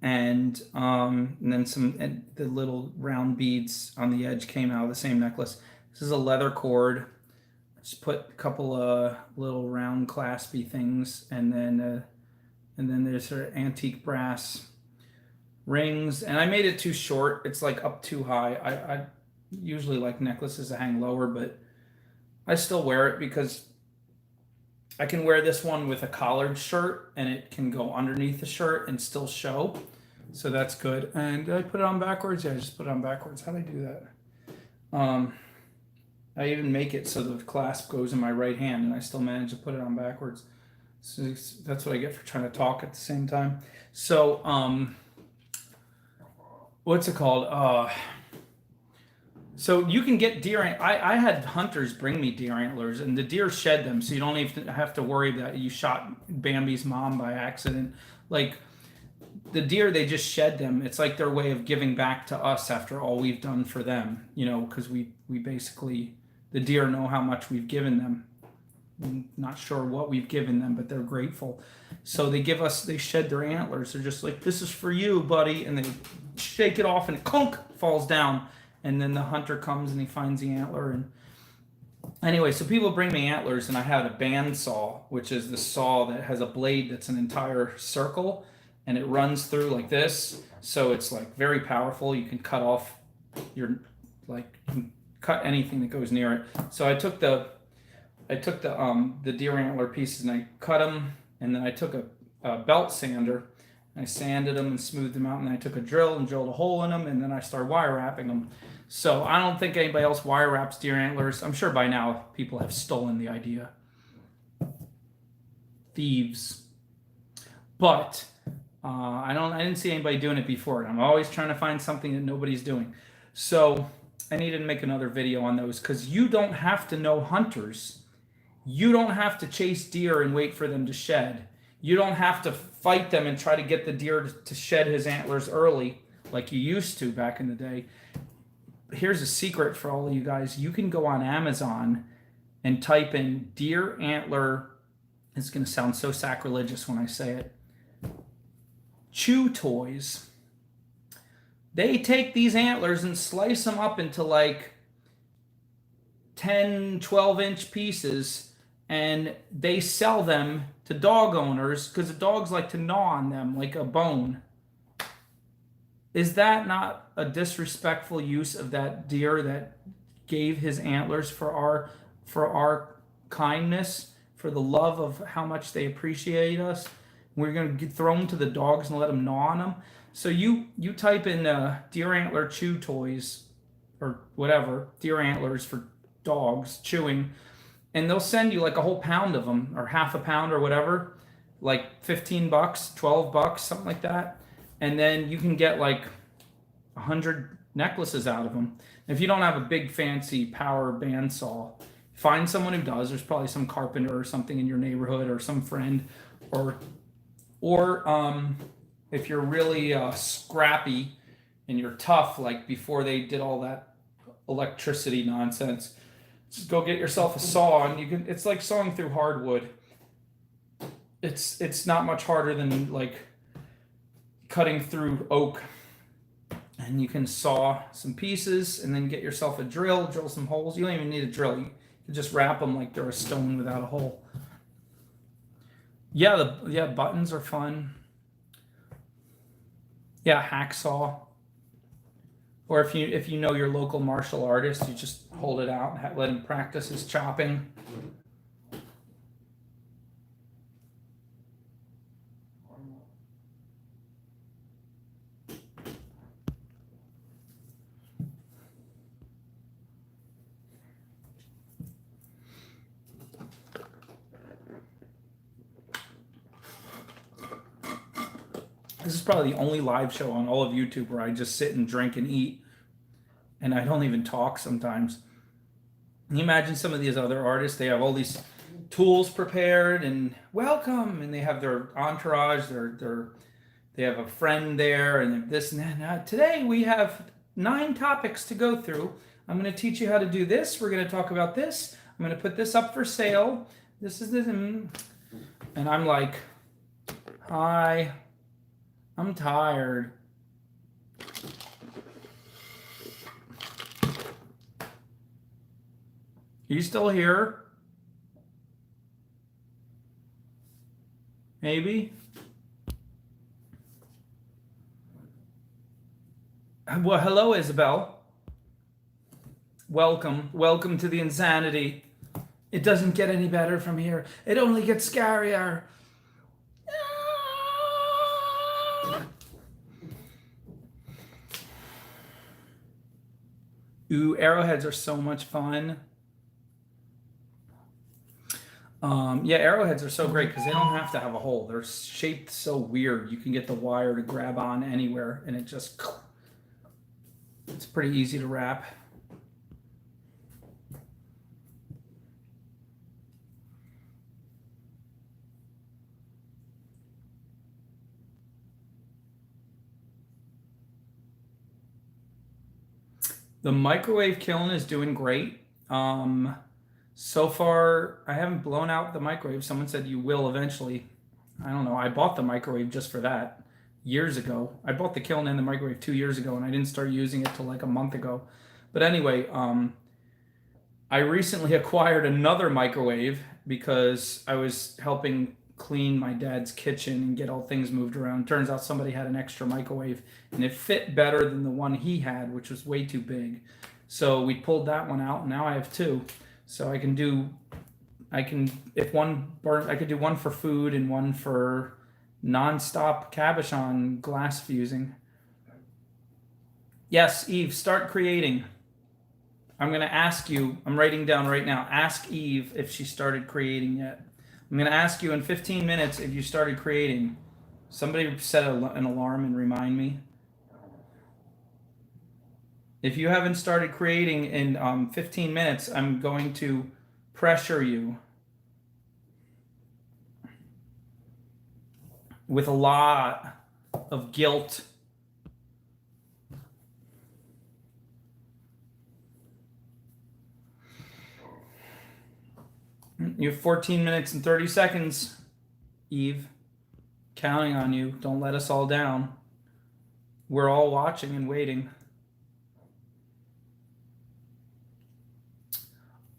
And then the little round beads on the edge came out of the same necklace. This is a leather cord. Just put a couple of little round claspy things, and then there's sort of antique brass rings. And I made it too short. It's like up too high. I usually like necklaces that hang lower, but I still wear it because I can wear this one with a collared shirt, and it can go underneath the shirt and still show. So that's good. And did I put it on backwards? Yeah, I just put it on backwards. How do I do that? I even make it so the clasp goes in my right hand, and I still manage to put it on backwards. So that's what I get for trying to talk at the same time. So, what's it called? So you can get deer. I had hunters bring me deer antlers, and the deer shed them, so you don't even have to worry that you shot Bambi's mom by accident. Like the deer, they just shed them. It's like their way of giving back to us after all we've done for them. You know, because we basically, the deer know how much we've given them. I'm not sure what we've given them, but they're grateful. So they shed their antlers. They're just like, this is for you, buddy, and they shake it off, and clunk falls down. And then the hunter comes and he finds the antler. And anyway, so people bring me antlers, and I have a band saw, which is the saw that has a blade that's an entire circle, and it runs through like this. So it's like very powerful. You can cut off you can cut anything that goes near it. So I took the deer antler pieces and I cut them, and then I took a belt sander. I sanded them and smoothed them out, and then I took a drill and drilled a hole in them, and then I started wire wrapping them. So I don't think anybody else wire wraps deer antlers. I'm sure by now people have stolen the idea. Thieves. But I didn't see anybody doing it before, and I'm always trying to find something that nobody's doing. So I needed to make another video on those, because you don't have to know hunters. You don't have to chase deer and wait for them to shed. You don't have to fight them and try to get the deer to shed his antlers early like you used to back in the day. Here's a secret for all of you guys. You can go on Amazon and type in deer antler. It's going to sound so sacrilegious when I say it. Chew toys. They take these antlers and slice them up into like 10, 12-inch pieces, and they sell them to dog owners because the dogs like to gnaw on them like a bone. Is that not a disrespectful use of that deer that gave his antlers for our kindness, for the love of how much they appreciate us? We're going to throw them to the dogs and let them gnaw on them. So you type in deer antler chew toys or whatever, deer antlers for dogs chewing, and they'll send you like a whole pound of them, or half a pound or whatever, like $15, $12, something like that. And then you can get like 100 necklaces out of them. If you don't have a big fancy power bandsaw, find someone who does. There's probably some carpenter or something in your neighborhood, or some friend, or if you're really scrappy and you're tough, like before they did all that electricity nonsense, just go get yourself a saw, and you can. It's like sawing through hardwood. It's not much harder than like cutting through oak. And you can saw some pieces, and then get yourself a drill some holes. You don't even need a drill. You can just wrap them like they're a stone without a hole. Yeah, buttons are fun. Yeah, hacksaw. Or if you know your local martial artist, you just hold it out and let him practice his chopping. This is probably the only live show on all of YouTube where I just sit and drink and eat, and I don't even talk sometimes. Can you imagine some of these other artists? They have all these tools prepared and welcome, and they have their entourage, they have a friend there, and this and that. Now, today we have 9 topics to go through. I'm going to teach you how to do this. We're going to talk about this. I'm going to put this up for sale. This is this, and I'm like, hi, I'm tired. You still here? Maybe? Well, hello, Isabel. Welcome. Welcome to the insanity. It doesn't get any better from here. It only gets scarier. Ooh, arrowheads are so much fun. Yeah, arrowheads are so great because they don't have to have a hole. They're shaped so weird. You can get the wire to grab on anywhere, and it's pretty easy to wrap. The microwave kiln is doing great. So far, I haven't blown out the microwave. Someone said you will eventually. I don't know. I bought the microwave just for that years ago. I bought the kiln and the microwave 2 years ago, and I didn't start using it till like a month ago. But anyway, I recently acquired another microwave because I was helping clean my dad's kitchen and get all things moved around. Turns out somebody had an extra microwave, and it fit better than the one he had, which was way too big. So we pulled that one out, and now I have 2. So I could do one for food and one for non-stop cabochon glass fusing. Yes, Eve, start creating. I'm going to ask you, I'm writing down right now, ask Eve if she started creating yet. I'm going to ask you in 15 minutes if you started creating. Somebody set an alarm and remind me. If you haven't started creating in 15 minutes, I'm going to pressure you with a lot of guilt. You have 14 minutes and 30 seconds, Eve. Counting on you. Don't let us all down. We're all watching and waiting.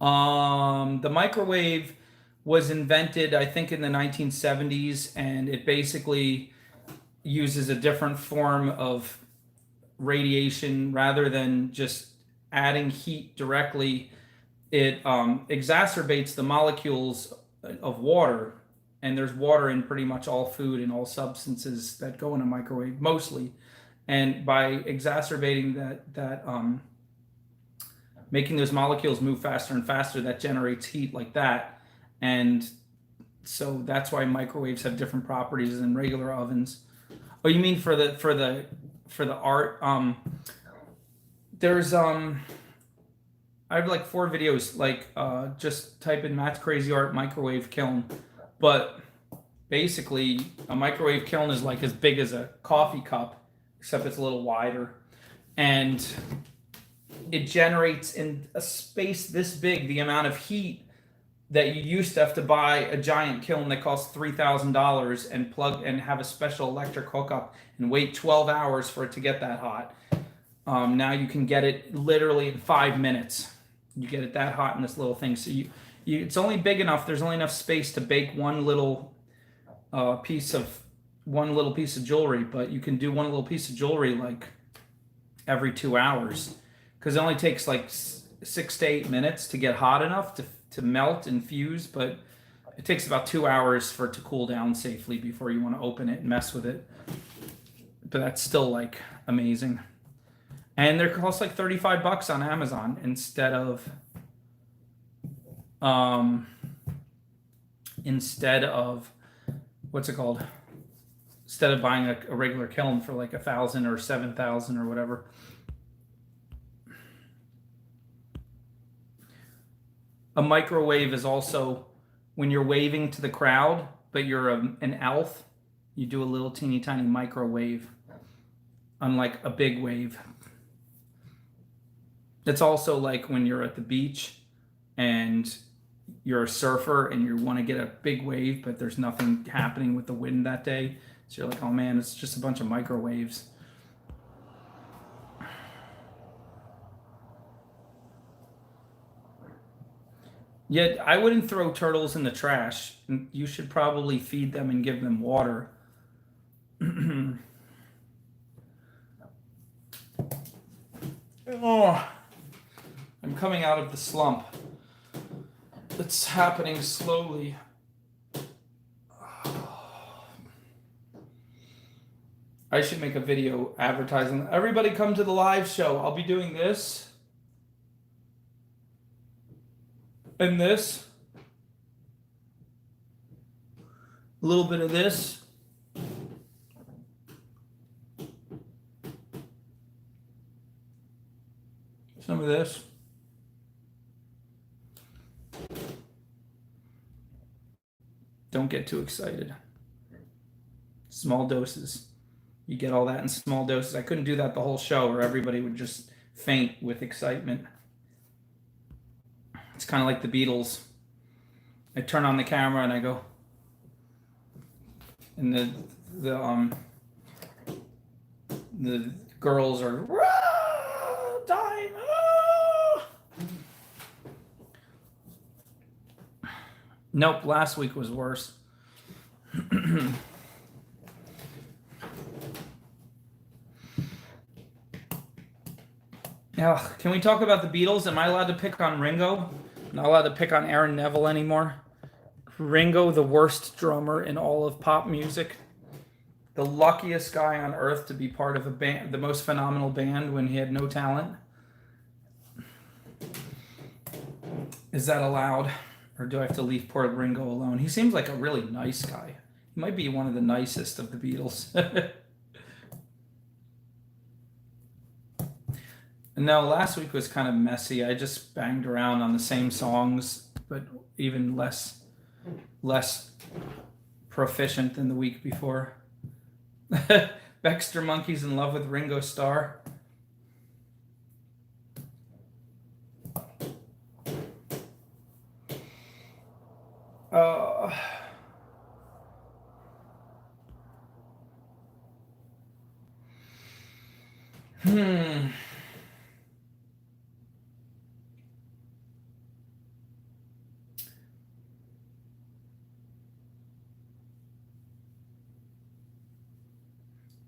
The microwave was invented, I think, in the 1970s, and it basically uses a different form of radiation rather than just adding heat directly. It exacerbates the molecules of water, and there's water in pretty much all food and all substances that go in a microwave, mostly. And by exacerbating that making those molecules move faster and faster, that generates heat like that. And so that's why microwaves have different properties than regular ovens. Oh, you mean for the art? There's I have like 4 videos. Like just type in Matt's Crazy Art microwave kiln. But basically, a microwave kiln is like as big as a coffee cup, except it's a little wider, and it generates in a space this big the amount of heat that you used to have to buy a giant kiln that costs $3,000 and plug and have a special electric hookup and wait 12 hours for it to get that hot. Now you can get it literally in 5 minutes. You get it that hot in this little thing. So it's only big enough. There's only enough space to bake one little piece of jewelry, but you can do one little piece of jewelry like every 2 hours, because it only takes like 6 to 8 minutes to get hot enough to melt and fuse, but it takes about 2 hours for it to cool down safely before you want to open it and mess with it. But that's still like amazing. And they're cost like $35 on Amazon instead of what's it called? Instead of buying a regular kiln for like $1,000 or $7,000 or whatever. A microwave is also when you're waving to the crowd, but you're an elf, you do a little teeny tiny microwave, unlike a big wave. It's also like when you're at the beach and you're a surfer and you want to get a big wave, but there's nothing happening with the wind that day. So you're like, oh man, it's just a bunch of microwaves. Yet I wouldn't throw turtles in the trash. You should probably feed them and give them water. Oh, I'm coming out of the slump. It's happening slowly. I should make a video advertising. Everybody come to the live show. I'll be doing this. And this. A little bit of this. Some of this. Don't get too excited. Small doses. You get all that in small doses. I couldn't do that the whole show or everybody would just faint with excitement. It's kind of like the Beatles. I turn on the camera and I go, and the girls are dying. Nope, last week was worse. Now, can we talk about the Beatles? Am I allowed to pick on Ringo? Not allowed to pick on Aaron Neville anymore. Ringo, the worst drummer in all of pop music. The luckiest guy on earth to be part of a band, the most phenomenal band when he had no talent. Is that allowed? Or do I have to leave poor Ringo alone? He seems like a really nice guy. He might be one of the nicest of the Beatles. No, last week was kind of messy. I just banged around on the same songs, but even less proficient than the week before. Baxter Monkey's in love with Ringo Starr.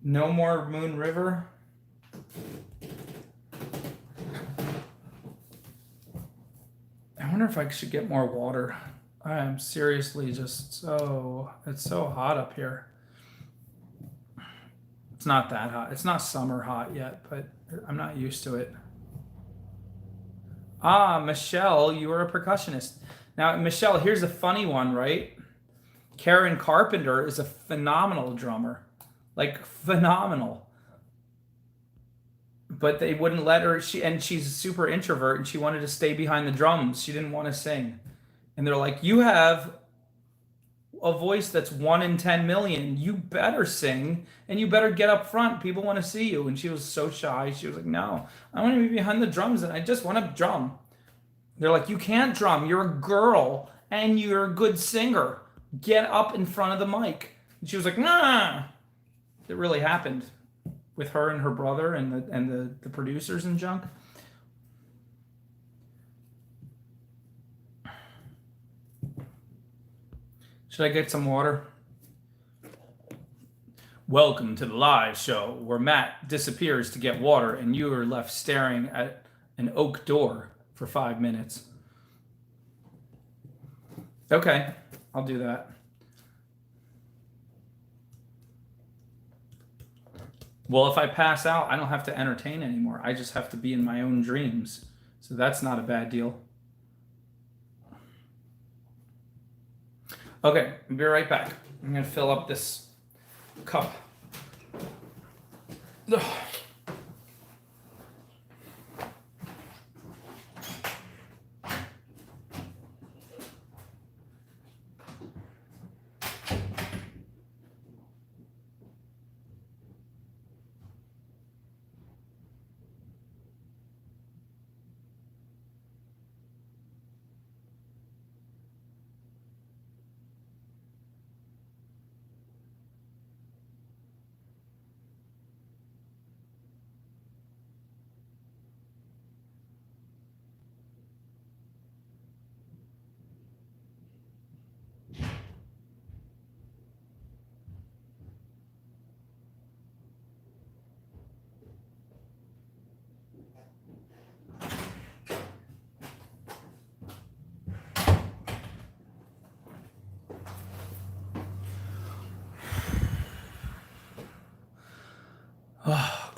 No more Moon River. I wonder if I should get more water. I am seriously just it's so hot up here. It's not that hot. It's not summer hot yet, but I'm not used to it. Ah, Michelle, you were a percussionist. Now, Michelle, here's a funny one, right? Karen Carpenter is a phenomenal drummer. Like, phenomenal. But they wouldn't let her, she's a super introvert, and she wanted to stay behind the drums. She didn't want to sing. And they're like, you have a voice that's 1 in 10 million. You better sing, and you better get up front. People want to see you. And she was so shy. She was like, no, I want to be behind the drums, and I just want to drum. They're like, you can't drum. You're a girl, and you're a good singer. Get up in front of the mic. And she was like, nah. It really happened with her and her brother and the producers and junk. Should I get some water? Welcome to the live show where Matt disappears to get water and you are left staring at an oak door for 5 minutes. Okay, I'll do that. Well, if I pass out, I don't have to entertain anymore. I just have to be in my own dreams. So that's not a bad deal. Okay, I'll be right back. I'm going to fill up this cup. Ugh.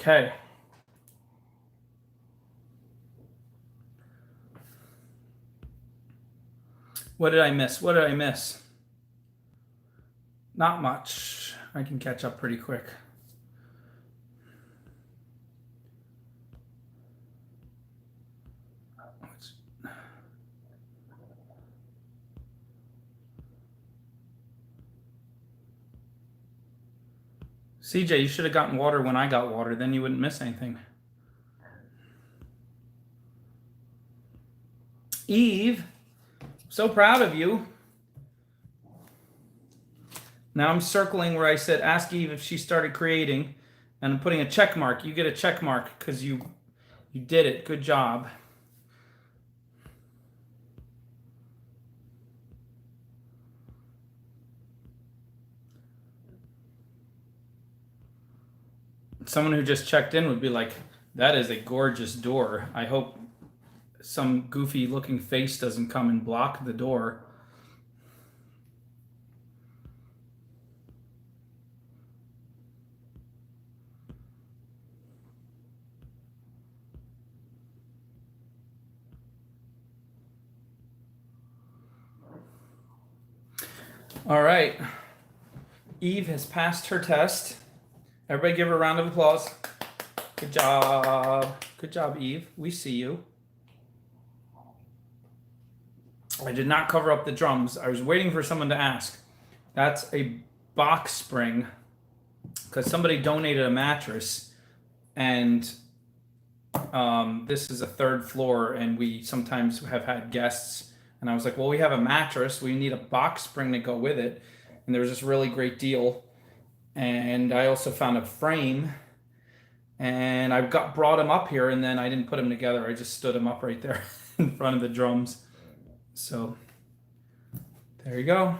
Okay. What did I miss? What did I miss? Not much. I can catch up pretty quick. CJ, you should have gotten water when I got water. Then you wouldn't miss anything. Eve, so proud of you. Now I'm circling where I said, ask Eve if she started creating, and I'm putting a check mark. You get a check mark because you did it. Good job. Someone who just checked in would be like, that is a gorgeous door. I hope some goofy looking face doesn't come and block the door. All right. Eve has passed her test. Everybody give her a round of applause. Good job. Good job, Eve. We see you. I did not cover up the drums. I was waiting for someone to ask. That's a box spring because somebody donated a mattress, and this is a third floor, and we sometimes have had guests, and I was like, well, we have a mattress. We need a box spring to go with it, and there was this really great deal. And I also found a frame, and I brought him up here, and then I didn't put them together. I just stood him up right there in front of the drums. So there you go.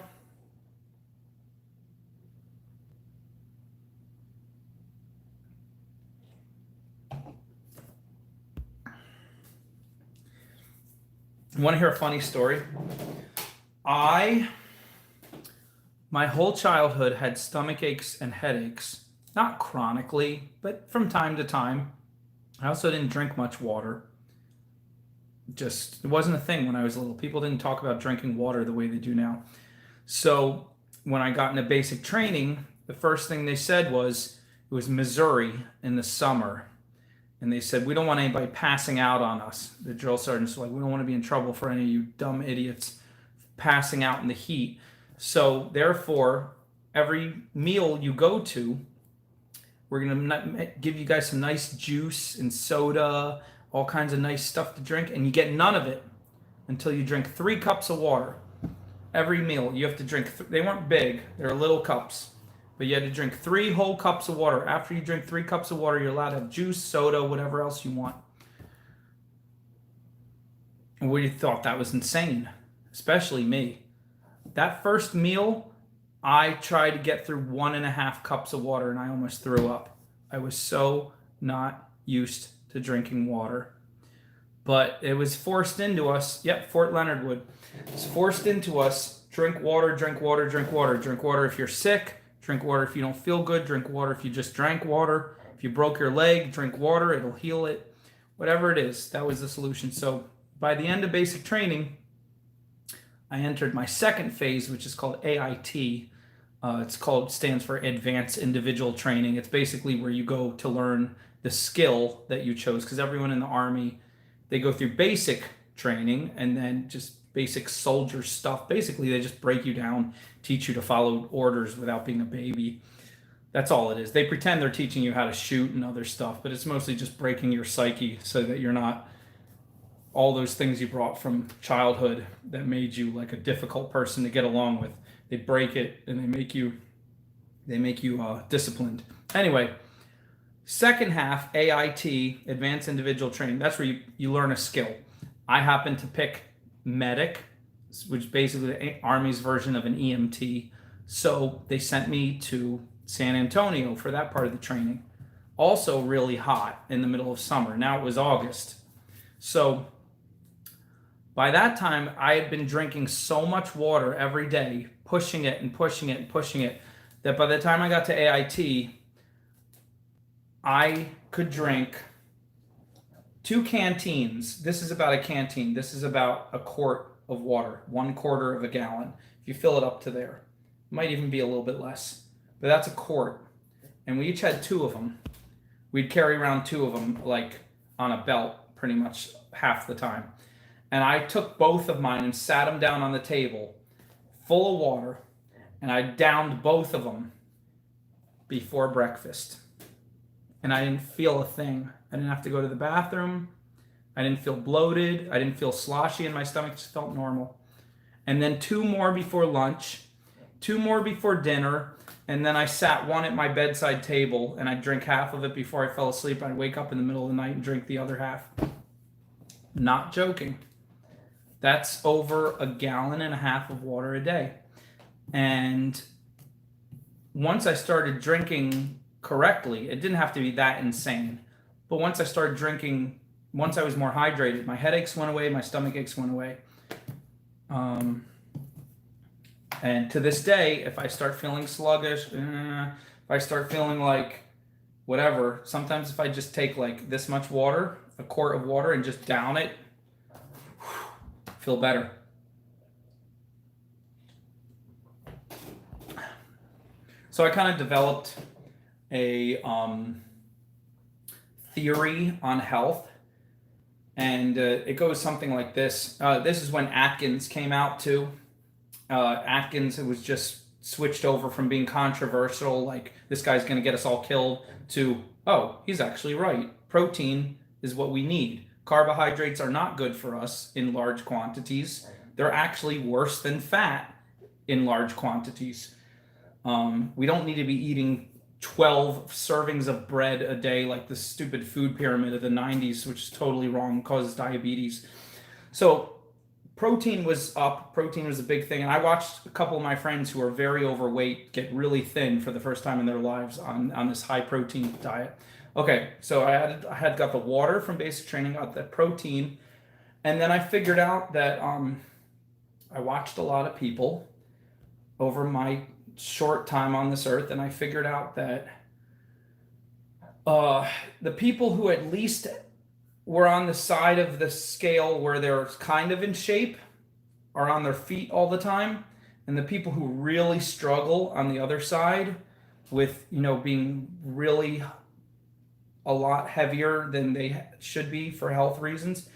You want to hear a funny story? My whole childhood had stomach aches and headaches, not chronically, but from time to time. I also didn't drink much water. It wasn't a thing when I was little. People didn't talk about drinking water the way they do now. So when I got into basic training, the first thing they said was, it was Missouri in the summer. And they said, we don't want anybody passing out on us. The drill sergeants were like, we don't want to be in trouble for any of you dumb idiots passing out in the heat. So therefore, every meal you go to, we're going to give you guys some nice juice and soda, all kinds of nice stuff to drink, and you get none of it until you drink 3 cups of water. Every meal, you have to drink, they weren't big, they were little cups, but you had to drink 3 whole cups of water. After you drink 3 cups of water, you're allowed to have juice, soda, whatever else you want. And we thought that was insane, especially me. That first meal, I tried to get through 1.5 cups of water, and I almost threw up. I was so not used to drinking water. But it was forced into us. Yep, Fort Leonard Wood. It's forced into us. Drink water, drink water, drink water. Drink water if you're sick. Drink water if you don't feel good. Drink water if you just drank water. If you broke your leg, drink water. It'll heal it. Whatever it is, that was the solution. So by the end of basic training, I entered my second phase, which is called AIT. Stands for Advanced Individual Training. It's basically where you go to learn the skill that you chose, because everyone in the Army, they go through basic training and then just basic soldier stuff. Basically, they just break you down, teach you to follow orders without being a baby. That's all it is. They pretend they're teaching you how to shoot and other stuff, but it's mostly just breaking your psyche so that you're not all those things you brought from childhood that made you like a difficult person to get along with. They break it and they make you disciplined. Anyway, second half, AIT, Advanced Individual Training, that's where you learn a skill. I happened to pick medic, which is basically the Army's version of an EMT. So they sent me to San Antonio for that part of the training. Also really hot in the middle of summer. Now it was August. So by that time, I had been drinking so much water every day, pushing it and pushing it and pushing it, that by the time I got to AIT, I could drink 2 canteens. This is about a canteen. This is about a quart of water, 1/4 of a gallon. If you fill it up to there, it might even be a little bit less, but that's a quart. And we each had 2 of them. We'd carry around 2 of them like on a belt pretty much half the time. And I took both of mine and sat them down on the table full of water, and I downed both of them before breakfast. And I didn't feel a thing. I didn't have to go to the bathroom. I didn't feel bloated. I didn't feel sloshy in my stomach. It just felt normal. And then 2 more before lunch, 2 more before dinner, and then I sat one at my bedside table, and I'd drink half of it before I fell asleep. I'd wake up in the middle of the night and drink the other half. Not joking. That's over 1.5 gallons of water a day. And once I started drinking correctly, it didn't have to be that insane. But once I started drinking, once I was more hydrated, my headaches went away, my stomach aches went away. And to this day, if I start feeling sluggish, if I start feeling like whatever, sometimes if I just take like this much water, a quart of water, and just down it, feel better. So I kind of developed a theory on health, and it goes something like this. This is when Atkins came out too. Atkins, it was just switched over from being controversial, like this guy's going to get us all killed, to, oh, he's actually right. Protein is what we need. Carbohydrates are not good for us in large quantities. They're actually worse than fat in large quantities. We don't need to be eating 12 servings of bread a day like the stupid food pyramid of the 90s, which is totally wrong, causes diabetes. So protein was up. Protein was a big thing. And I watched a couple of my friends who are very overweight get really thin for the first time in their lives on this high protein diet. Okay, so I had got the water from basic training, got the protein, and then I figured out that I watched a lot of people over my short time on this earth, and I figured out that the people who at least were on the side of the scale where they're kind of in shape are on their feet all the time, and the people who really struggle on the other side with, being really a lot heavier than they should be for health reasons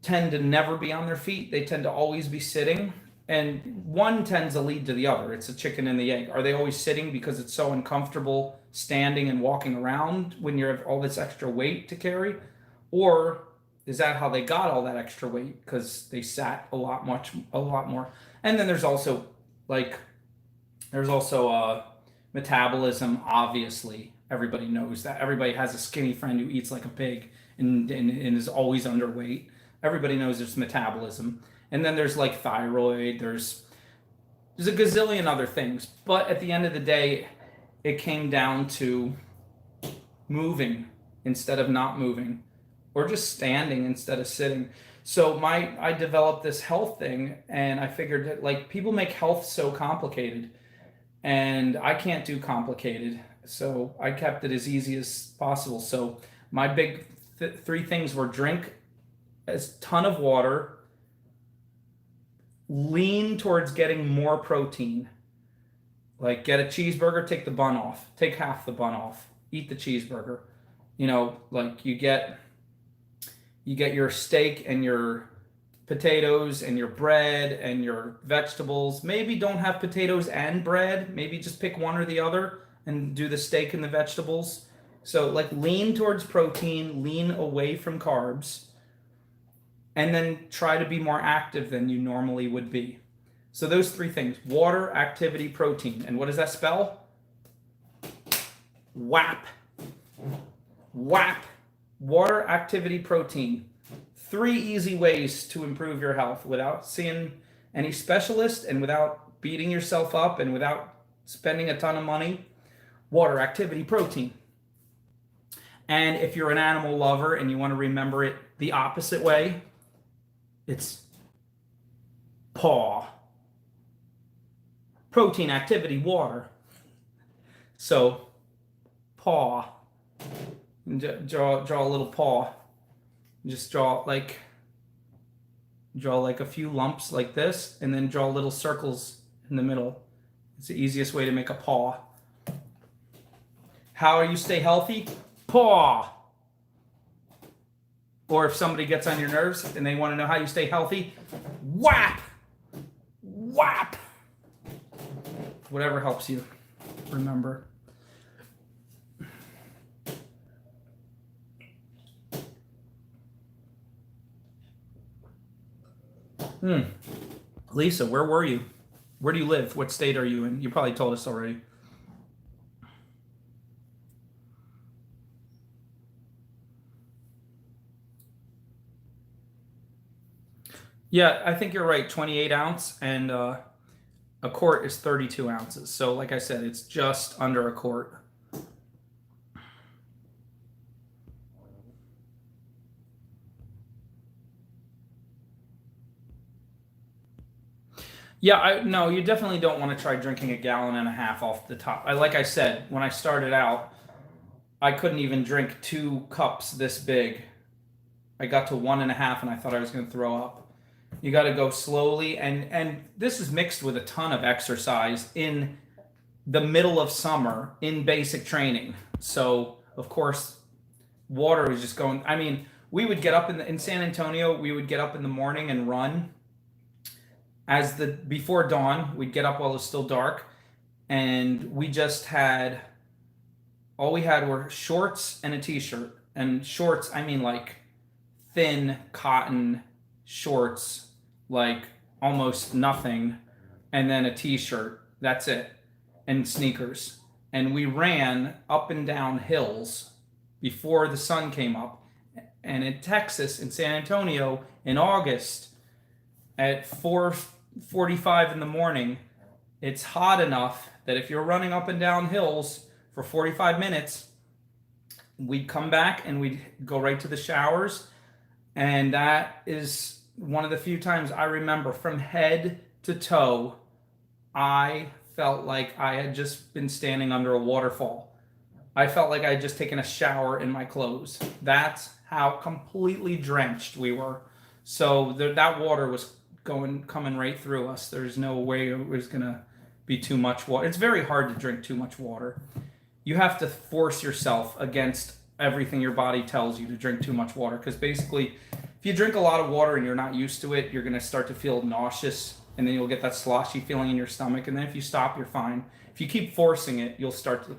tend to never be on their feet. They tend to always be sitting, and one tends to lead to the other. It's a chicken and the egg. Are they always sitting because it's so uncomfortable standing and walking around when you have all this extra weight to carry? Or is that how they got all that extra weight? Because they sat a lot more. And then there's also metabolism, obviously. Everybody knows that. Everybody has a skinny friend who eats like a pig and is always underweight. Everybody knows there's metabolism. And then there's like thyroid. There's a gazillion other things. But at the end of the day, it came down to moving instead of not moving, or just standing instead of sitting. So I developed this health thing, and I figured that like people make health so complicated, and I can't do complicated. So I kept it as easy as possible. So my big 3 things were: drink a ton of water, lean towards getting more protein. Like get a cheeseburger, take the bun off, take half the bun off, eat the cheeseburger. Like you get your steak and your potatoes and your bread and your vegetables. Maybe don't have potatoes and bread. Maybe just pick one or the other and do the steak and the vegetables. So like lean towards protein, lean away from carbs, and then try to be more active than you normally would be. So those 3 things: water, activity, protein. And what does that spell? WAP. WAP. Water, activity, protein. 3 easy ways to improve your health without seeing any specialist and without beating yourself up and without spending a ton of money. Water, activity, protein. And if you're an animal lover and you want to remember it the opposite way, it's paw. Protein, activity, water. So paw. And draw a little paw. Just draw like a few lumps like this, and then draw little circles in the middle. It's the easiest way to make a paw. How you stay healthy? Paw. Or if somebody gets on your nerves and they want to know how you stay healthy, whap! Whap! Whatever helps you remember. Lisa, where were you? Where do you live? What state are you in? You probably told us already. Yeah, I think you're right. 28 ounce, and a quart is 32 ounces. So like I said, it's just under a quart. Yeah, no, you definitely don't want to try drinking 1.5 gallons off the top. Like I said, when I started out, I couldn't even drink 2 cups this big. I got to 1.5 and I thought I was going to throw up. You got to go slowly, and this is mixed with a ton of exercise in the middle of summer in basic training. So of course, water was just going. I mean, we would get up in San Antonio. We would get up in the morning and run. Before dawn, we'd get up while it was still dark, and we just had. All we had were shorts and a t-shirt. And shorts, I mean like thin cotton shorts, like almost nothing, and then a t-shirt. That's it. And sneakers. And we ran up and down hills before the sun came up. And in Texas, in San Antonio, in August, at 4:45 in the morning, it's hot enough that if you're running up and down hills for 45 minutes, we'd come back and we'd go right to the showers. And that is one of the few times I remember from head to toe, I felt like I had just been standing under a waterfall. I felt like I had just taken a shower in my clothes. That's how completely drenched we were. So that water was coming right through us. There's no way it was going to be too much water. It's very hard to drink too much water. You have to force yourself against everything your body tells you to drink too much water, because basically if you drink a lot of water and you're not used to it, you're going to start to feel nauseous, and then you'll get that sloshy feeling in your stomach, and then if you stop, you're fine. If you keep forcing it, you'll start to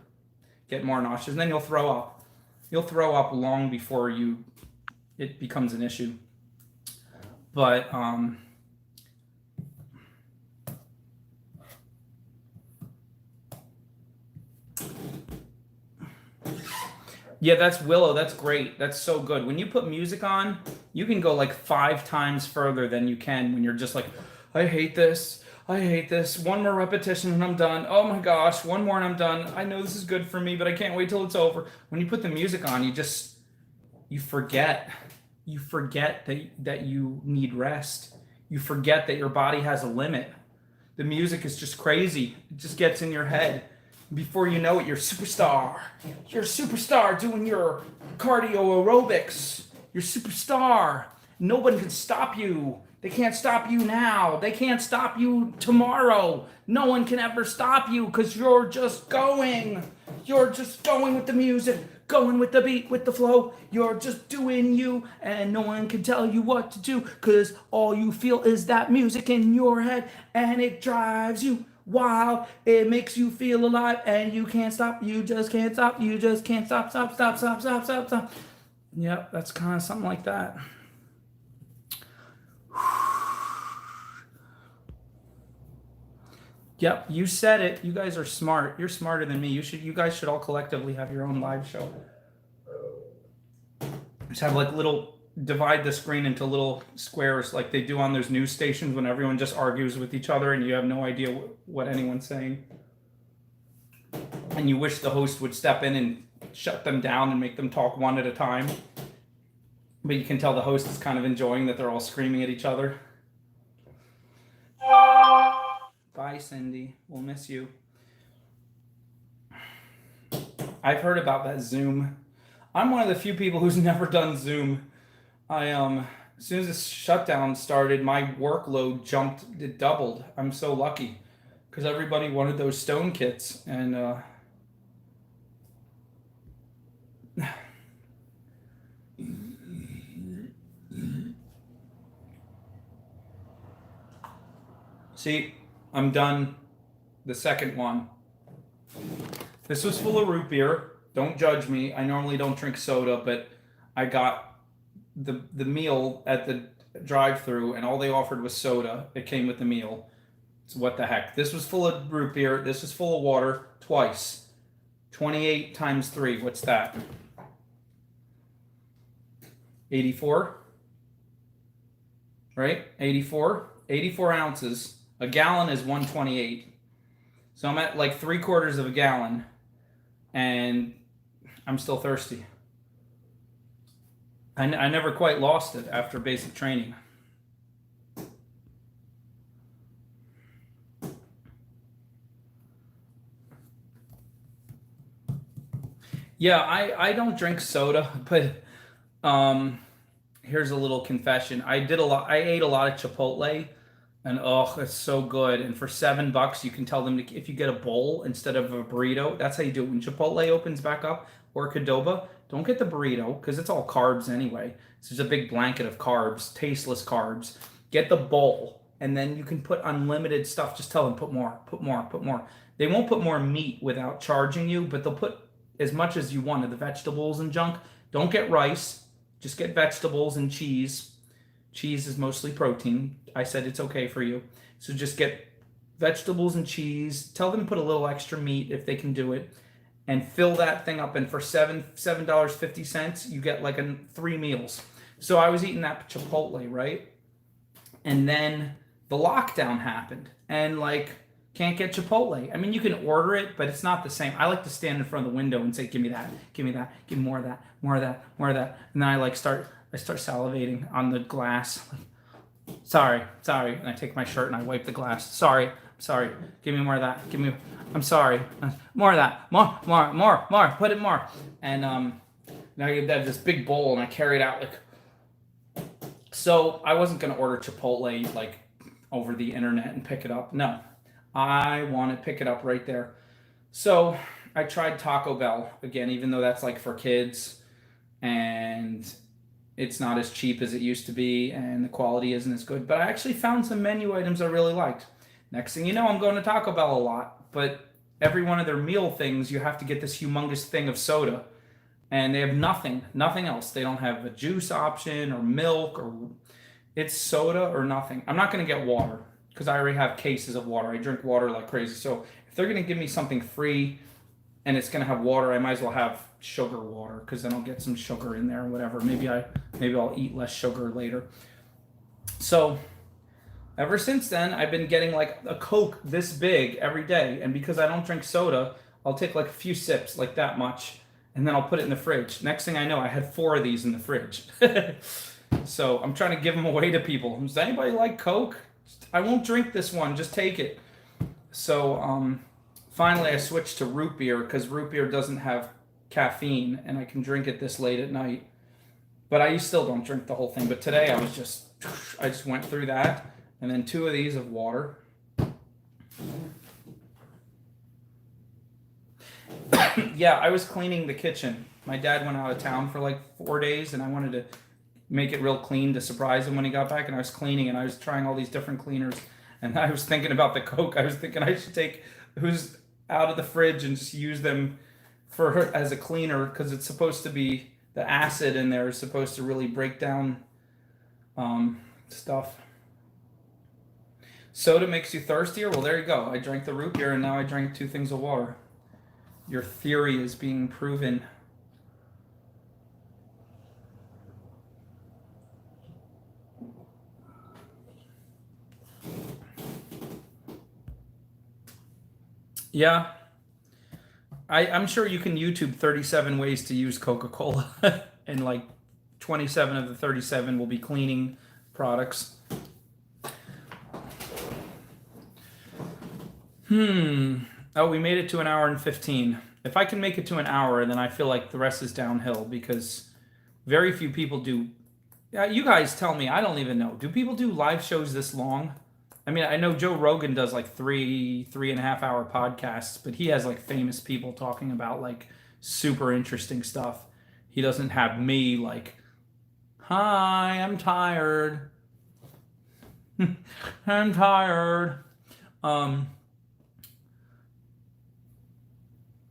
get more nauseous, and then you'll throw up. You'll throw up long before it becomes an issue. But yeah, that's Willow. That's great. That's so good. When you put music on, you can go like 5 times further than you can when you're just like, I hate this. I hate this. One more repetition and I'm done. Oh my gosh, one more and I'm done. I know this is good for me, but I can't wait till it's over. When you put the music on, you forget. You forget that you need rest. You forget that your body has a limit. The music is just crazy. It just gets in your head. Before you know it, you're a superstar. You're a superstar doing your cardio aerobics. You're a superstar. Nobody can stop you. They can't stop you now. They can't stop you tomorrow. No one can ever stop you because you're just going. You're just going with the music, going with the beat, with the flow. You're just doing you, and no one can tell you what to do because all you feel is that music in your head, and it drives you wild. It makes you feel alive, and you can't stop. You just can't stop. You just can't stop. Stop. Yep, that's kind of something like that. Yep, you said it. You guys are smart. You're smarter than me. You guys should all collectively have your own live show. Just have like divide the screen into little squares like they do on those news stations when everyone just argues with each other and you have no idea what anyone's saying. And you wish the host would step in and shut them down and make them talk one at a time. But you can tell the host is kind of enjoying that they're all screaming at each other. Bye, Cindy. We'll miss you. I've heard about that Zoom I'm one of the few people who's never done Zoom. As soon as this shutdown started, my workload jumped, it doubled. I'm so lucky because everybody wanted those stone kits, and see, I'm done. The second one. This was full of root beer. Don't judge me. I normally don't drink soda, but I got the meal at the drive-thru, and all they offered was soda. It came with the meal. So what the heck? This was full of root beer. This was full of water twice. 28 times 3. What's that? 84? Right? 84? 84 ounces. A gallon is 128. So I'm at like 3/4 of a gallon, and I'm still thirsty. I never quite lost it after basic training. Yeah, I don't drink soda, but here's a little confession. I ate a lot of Chipotle, and oh, it's so good. And for $7, you can tell them if you get a bowl instead of a burrito. That's how you do it. When Chipotle opens back up, or Qdoba, don't get the burrito because it's all carbs anyway. It's just a big blanket of carbs, tasteless carbs. Get the bowl, and then you can put unlimited stuff. Just tell them put more, put more, put more. They won't put more meat without charging you, but they'll put as much as you want of the vegetables and junk. Don't get rice. Just get vegetables and cheese. Cheese is mostly protein. I said it's okay for you. So just get vegetables and cheese. Tell them to put a little extra meat if they can do it. And fill that thing up. And for $7.50, you get like 3 meals. So I was eating that Chipotle, right? And then the lockdown happened. And like, can't get Chipotle. I mean, you can order it, but it's not the same. I like to stand in front of the window and say, give me that, give me that, give me more of that, more of that, more of that. And then I start salivating on the glass. Sorry. And I take my shirt and I wipe the glass. Sorry. Give me more of that. I'm sorry. More of that. More. Put it more. And now I have this big bowl and I carry it out like. So I wasn't going to order Chipotle like over the internet and pick it up. No. I want to pick it up right there. So I tried Taco Bell again, even though that's like for kids and it's not as cheap as it used to be and the quality isn't as good. But I actually found some menu items I really liked. Next thing you know, I'm going to Taco Bell a lot. But every one of their meal things, you have to get this humongous thing of soda. And they have nothing else. They don't have a juice option or milk, or it's soda or nothing. I'm not going to get water because I already have cases of water. I drink water like crazy. So if they're going to give me something free and it's going to have water, I might as well have sugar water because then I'll get some sugar in there or whatever. Maybe I'll eat less sugar later. So ever since then, I've been getting like a Coke this big every day. And because I don't drink soda, I'll take like a few sips, like that much, and then I'll put it in the fridge. Next thing I know, I had 4 of these in the fridge. So I'm trying to give them away to people. Does anybody like Coke? I won't drink this one. Just take it. So finally, I switched to root beer because root beer doesn't have caffeine, and I can drink it this late at night. But I still don't drink the whole thing. But today, I just went through that, and then 2 of these of water. Yeah, I was cleaning the kitchen. My dad went out of town for like 4 days, and I wanted to make it real clean to surprise him when he got back. And I was cleaning, and I was trying all these different cleaners. And I was thinking about the Coke. I was thinking I should take who's out of the fridge and just use them as a cleaner, because it's supposed to be, the acid in there is supposed to really break down stuff. Soda makes you thirstier? Well, there you go. I drank the root beer, and now I drank 2 things of water. Your theory is being proven. Yeah. I'm sure you can YouTube 37 ways to use Coca-Cola, and like 27 of the 37 will be cleaning products. Oh, we made it to 1 hour and 15. If I can make it to an hour, then I feel like the rest is downhill because very few people do. You guys tell me. I don't even know. Do people do live shows this long? I mean, I know Joe Rogan does like 3.5 hour podcasts, but he has like famous people talking about like super interesting stuff. He doesn't have me like, hi, I'm tired. I'm tired.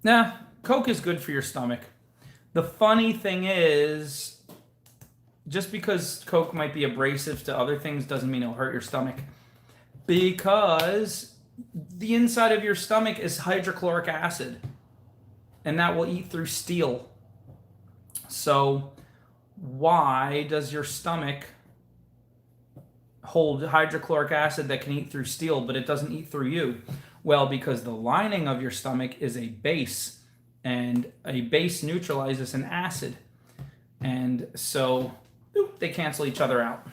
Nah, Coke is good for your stomach. The funny thing is, just because Coke might be abrasive to other things doesn't mean it'll hurt your stomach. Because the inside of your stomach is hydrochloric acid, and that will eat through steel. So why does your stomach hold hydrochloric acid that can eat through steel, but it doesn't eat through you? Well, because the lining of your stomach is a base, and a base neutralizes an acid. And so they cancel each other out.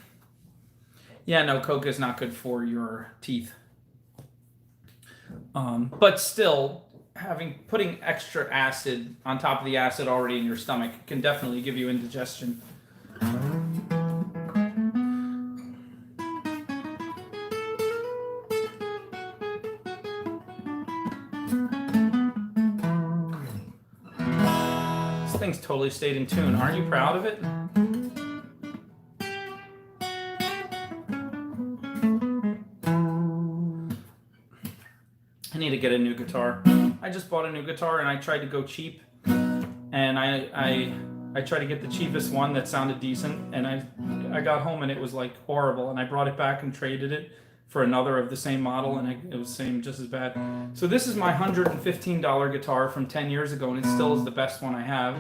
Yeah, no, Coke is not good for your teeth. But still, putting extra acid on top of the acid already in your stomach can definitely give you indigestion. This thing's totally stayed in tune. Aren't you proud of it? I need to get a new guitar. I just bought a new guitar and I tried to go cheap, and I tried to get the cheapest one that sounded decent, and I got home and it was like horrible, and I brought it back and traded it for another of the same model, and it was same just as bad. So this is my $115 guitar from 10 years ago, and it still is the best one I have.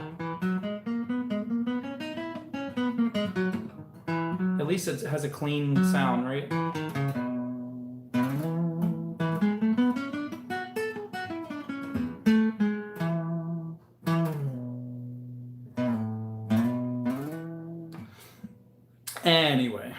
At least it has a clean sound, right? Anyway.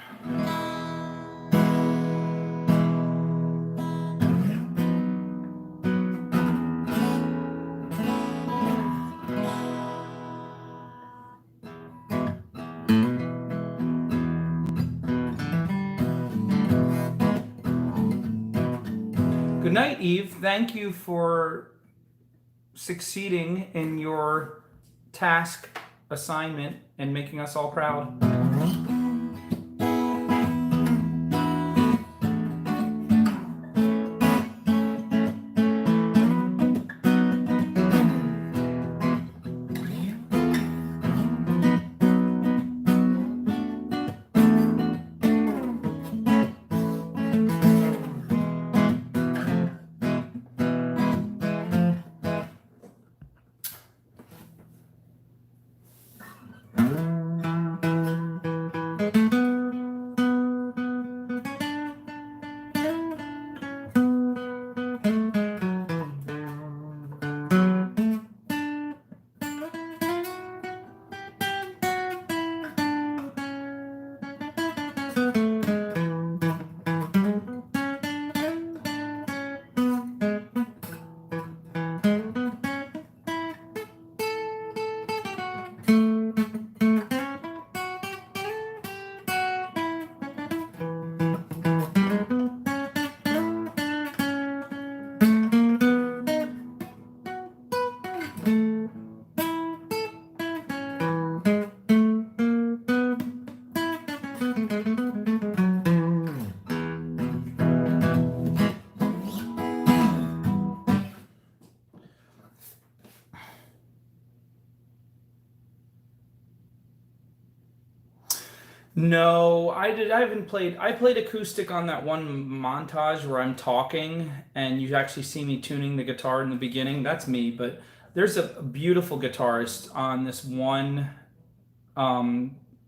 Good night, Eve. Thank you for succeeding in your task assignment and making us all proud. No, I haven't played. I played acoustic on that one montage where I'm talking and you actually see me tuning the guitar in the beginning. That's me, but there's a beautiful guitarist on this one.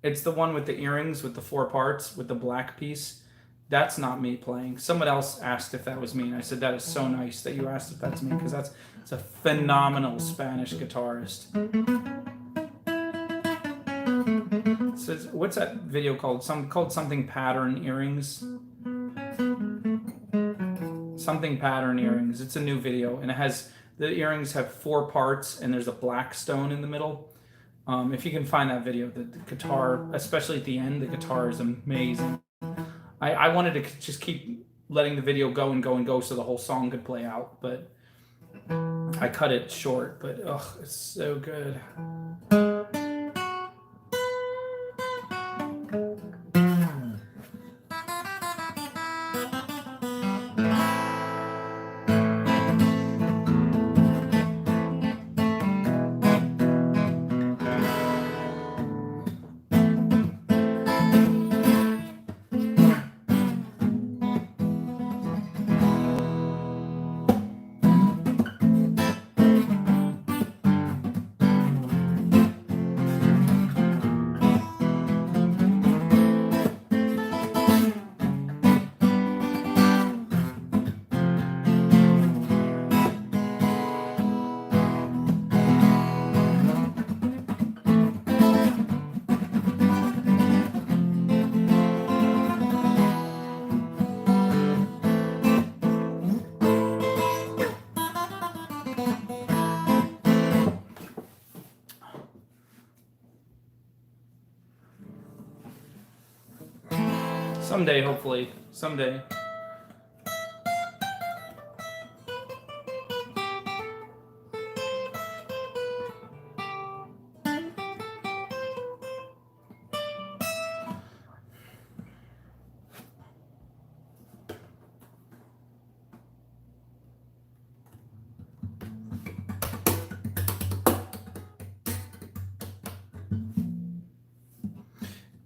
It's the one with the earrings with the 4 parts with the black piece. That's not me playing. Someone else asked if that was me, and I said that is so nice that you asked if that's me, because it's a phenomenal Spanish guitarist. So what's that video called? Called something pattern earrings. Something pattern earrings. It's a new video, and it has The earrings have 4 parts, and there's a black stone in the middle. If you can find that video, the guitar, especially at the end, the guitar is amazing. I wanted to just keep letting the video go and go and go so the whole song could play out, but I cut it short. But it's so good. Someday, hopefully. Someday.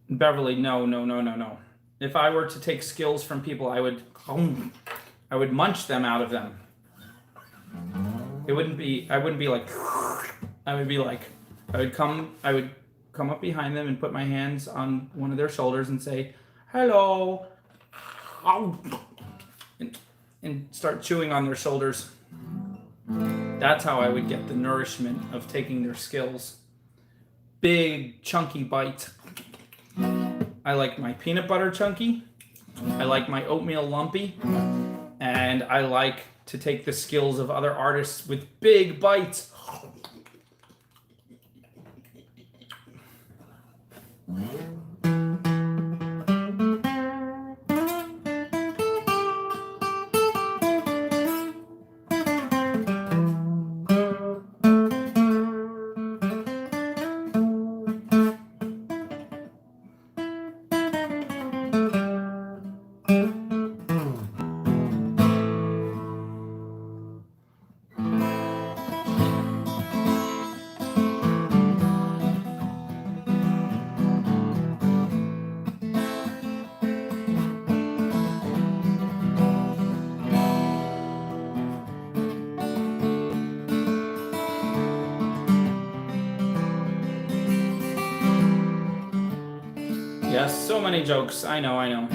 Beverly, no. If I were to take skills from people, I would munch them out of them. I wouldn't be like, I would come up behind them and put my hands on one of their shoulders and say, hello, and start chewing on their shoulders. That's how I would get the nourishment of taking their skills. Big, chunky bites. I like my peanut butter chunky, I like my oatmeal lumpy, and I like to take the skills of other artists with big bites. Yes, so many jokes. I know.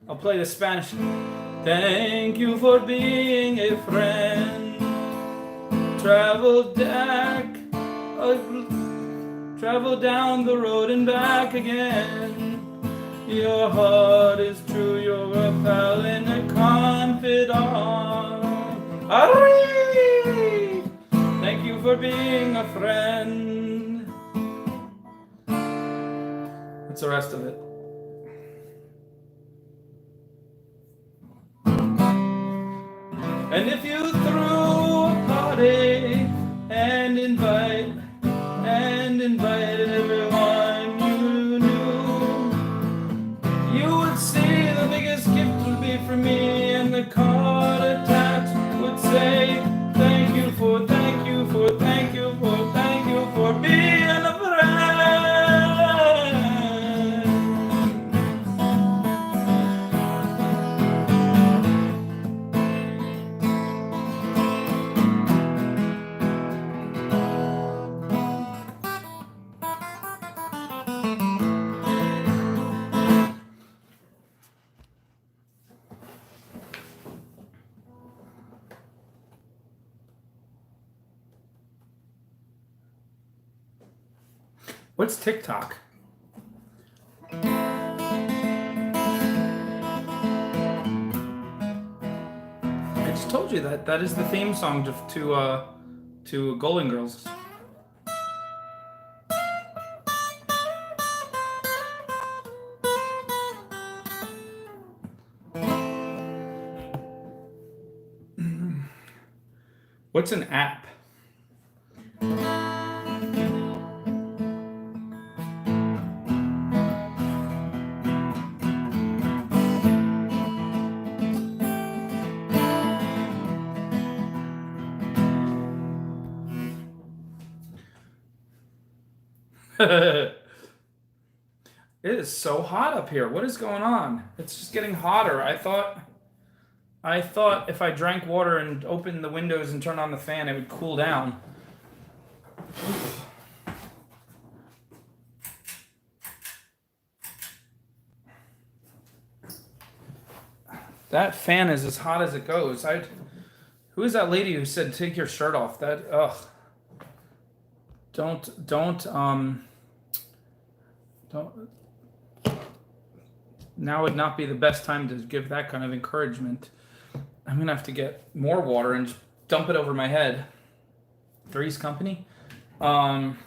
I'll play the Spanish. Thank you for being a friend. Travel down the road and back again. Your heart is true, you're a pal and a confidant. Arree! Thank you for being a friend. What's the rest of it? And if you threw a party and invite everyone you knew, you would see the biggest gift would be for me, and the card attached would say, thank you for being a friend. What's TikTok? I just told you that that is the theme song to Golden Girls. What's an app? It is so hot up here. What is going on? It's just getting hotter. I thought if I drank water and opened the windows and turned on the fan, it would cool down. That fan is as hot as it goes. Who is that lady who said take your shirt off? That ugh. Don't now would not be the best time to give that kind of encouragement. I'm gonna have to get more water and just dump it over my head. Three's Company. I'm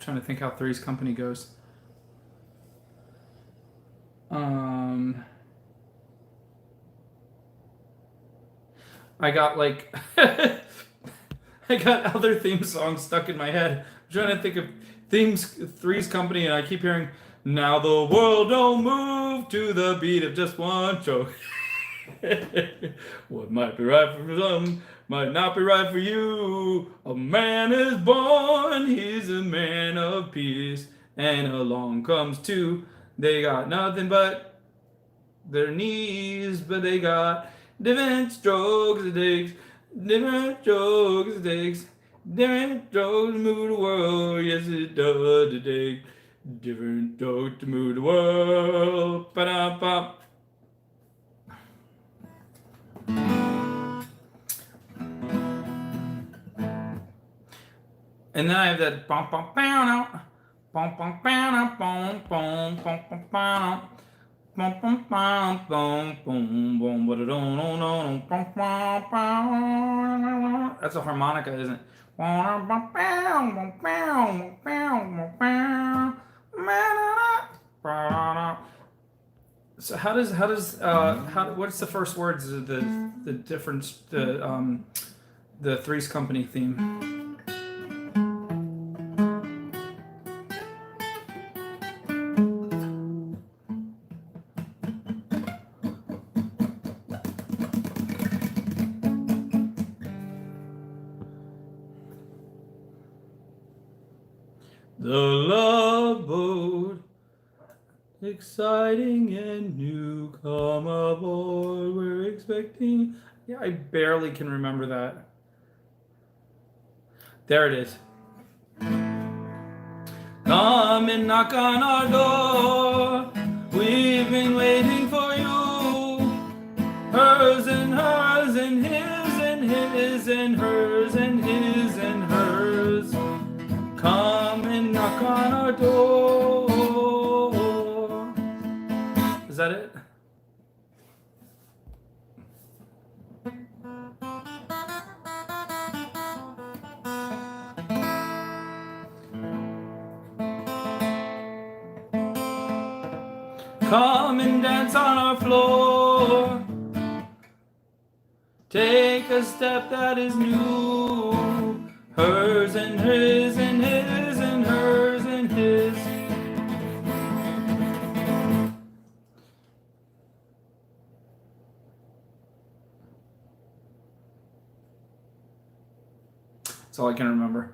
trying to think how Three's Company goes. I got like I got other theme songs stuck in my head. I'm trying to think of Three's Company, and I keep hearing, now the world don't move to the beat of just one stroke. What might be right for some might not be right for you. A man is born, he's a man of peace, and along comes two. They got nothing but their knees, but they got different strokes it takes, different strokes it takes, different strokes to move the world. Yes, it does. It takes different strokes to move the world. Ba-da-ba. And then I have that bum bum bum bum bum bum bum bum bum bum bum. That's a harmonica, isn't it? So what's the first words of the difference, the Three's Company theme? The Love Boat, exciting and new, come aboard, we're expecting. Yeah, I barely can remember that. There it is. Come and knock on our door, we've been waiting for you. Hers and hers and his and his and hers and his and hers. Come and knock on our door. Is that it? Come and dance on our floor. Take a step that is new. Hers and his and his and hers and his. That's all I can remember.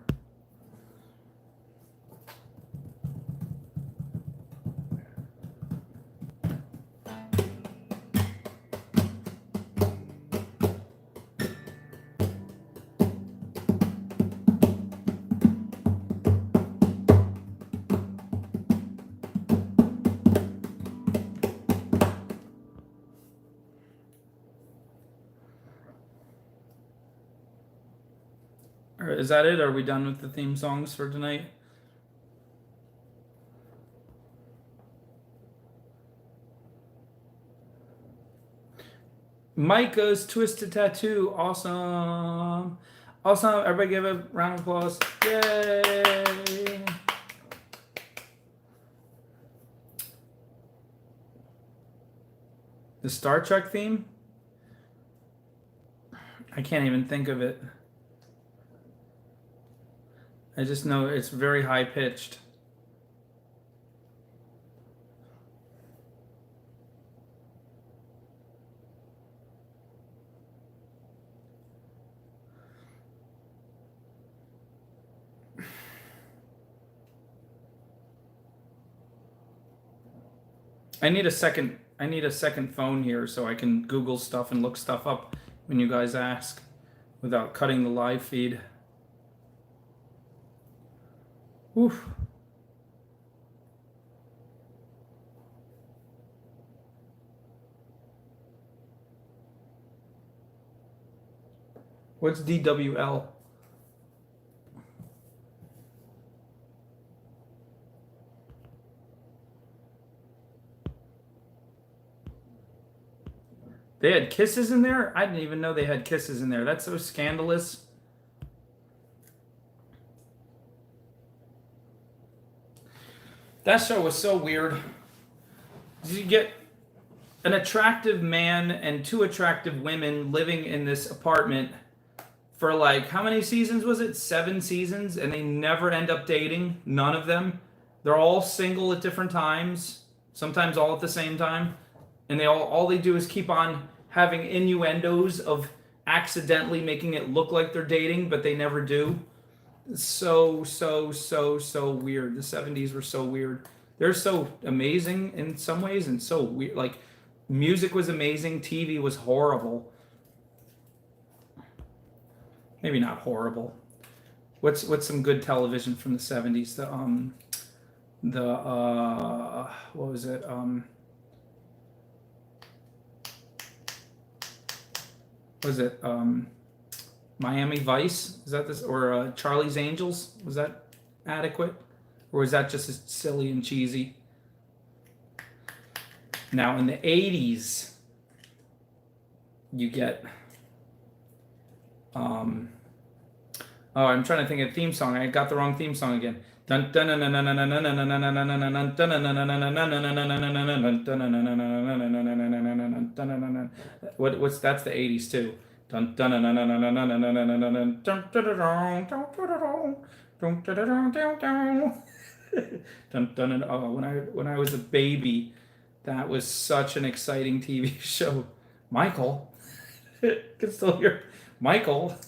is that it? Are we done with the theme songs for tonight? Micah's Twisted Tattoo. Awesome. Awesome. Everybody give a round of applause. Yay. The Star Trek theme? I can't even think of it. I just know it's very high pitched. I need a second phone here so I can Google stuff and look stuff up when you guys ask without cutting the live feed. Oof. What's DWL? They had kisses in there? I didn't even know they had kisses in there. That's so scandalous. That show was so weird. You get an attractive man and two attractive women living in this apartment for like, how many seasons was it? 7 seasons, and they never end up dating. None of them. They're all single at different times, sometimes all at the same time. And they all they do is keep on having innuendos of accidentally making it look like they're dating, but they never do. So weird. The 70s were so weird. They're so amazing in some ways and so weird. Like, music was amazing. TV was horrible. Maybe not horrible. What's some good television from the 70s? What was it? Was it Miami Vice? Is that this, or Charlie's Angels? Was that adequate, or was that just as silly and cheesy? Now in the 80s, you get oh, I'm trying to think of a theme song. I got the wrong theme song again. What's that's the 80s too. Oh, when I was a baby, that was such an exciting TV show. Michael, can still hear Michael.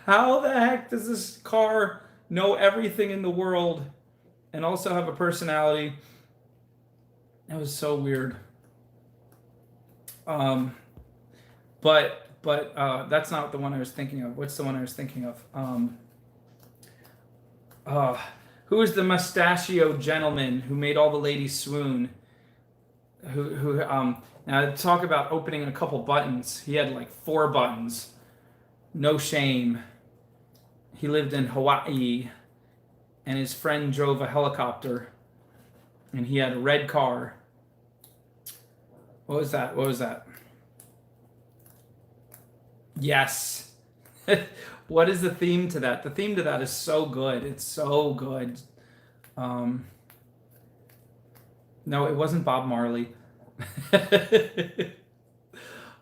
How the heck does this car know everything in the world and also have a personality? That was so weird. But that's not the one I was thinking of. What's the one I was thinking of? Who is the mustachio gentleman who made all the ladies swoon? Now talk about opening a couple buttons. He had like 4 buttons. No shame. He lived in Hawaii, and his friend drove a helicopter, and he had a red car. What was that? Yes. What is the theme to that? The theme to that is so good. It's so good. No, it wasn't Bob Marley.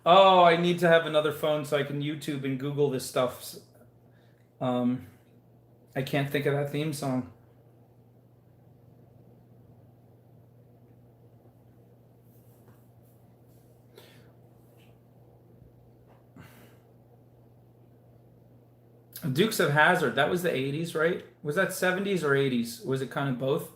Oh, I need to have another phone so I can YouTube and Google this stuff. I can't think of that theme song. Dukes of Hazzard, that was the 80s, right? Was that 70s or 80s? Was it kind of both?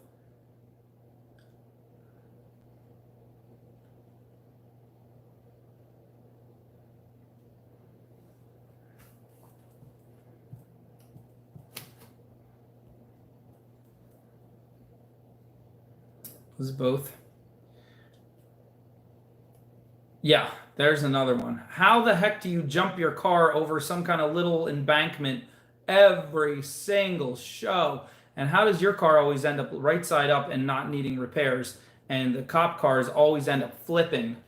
Was both? Yeah, there's another one. How the heck do you jump your car over some kind of little embankment every single show? And how does your car always end up right side up and not needing repairs? And the cop cars always end up flipping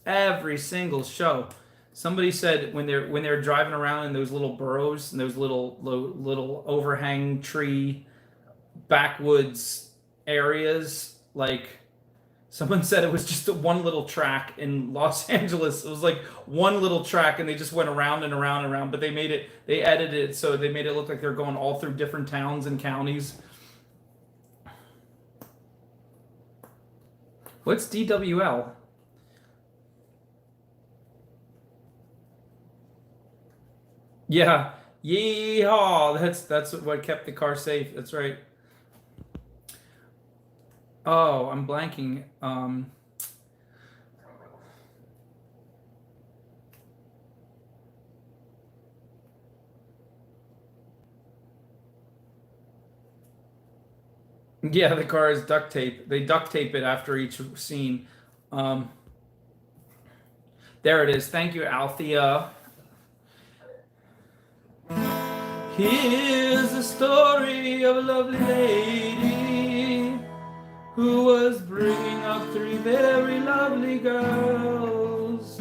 every single show. Somebody said when they're driving around in those little burrows and those little overhang tree backwoods areas, like someone said it was just a one little track in Los Angeles. It was like one little track, and they just went around and around and around. But they edited it so they made it look like they're going all through different towns and counties. What's DWL? Yeah, yeehaw! That's what kept the car safe. That's right. Oh, I'm blanking. Yeah, the car is duct tape. They duct tape it after each scene. Um, there it is. Thank you, Althea. Here's the story of a lovely lady who was bringing up three very lovely girls.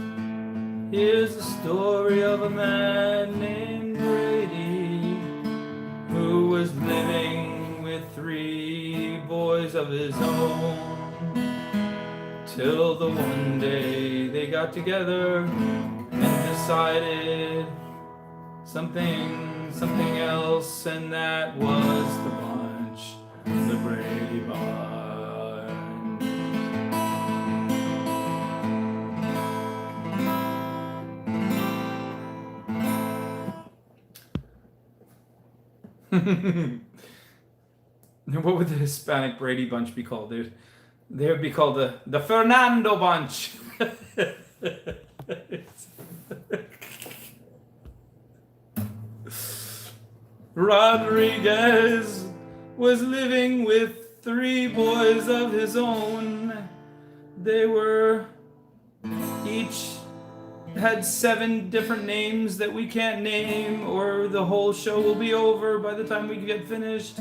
Here's the story of a man named Brady who was living with three boys of his own, till the one day they got together and decided something else, and that was the bunch, the Brady Bunch. What would the Hispanic Brady Bunch be called? They would be called the Fernando Bunch. Rodriguez was living with three boys of his own. They were each had 7 different names that we can't name, or the whole show will be over by the time we get finished.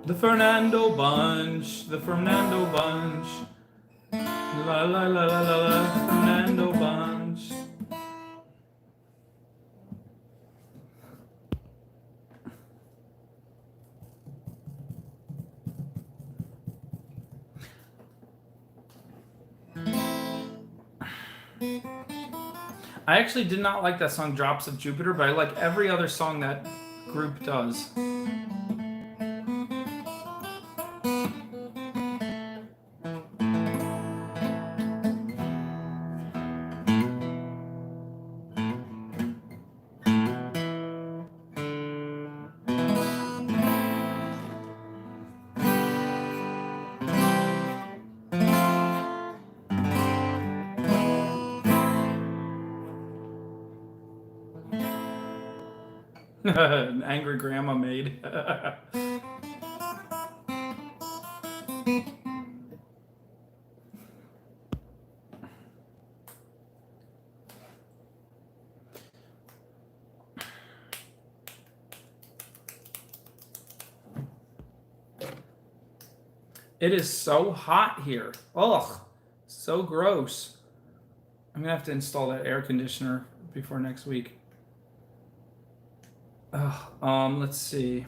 The Fernando Bunch, the Fernando Bunch. La la la la la la, Fernando Bunch. I actually did not like that song Drops of Jupiter, but I like every other song that group does. An angry grandma made. It is so hot here. Ugh, so gross. I'm gonna have to install that air conditioner before next week. Let's see.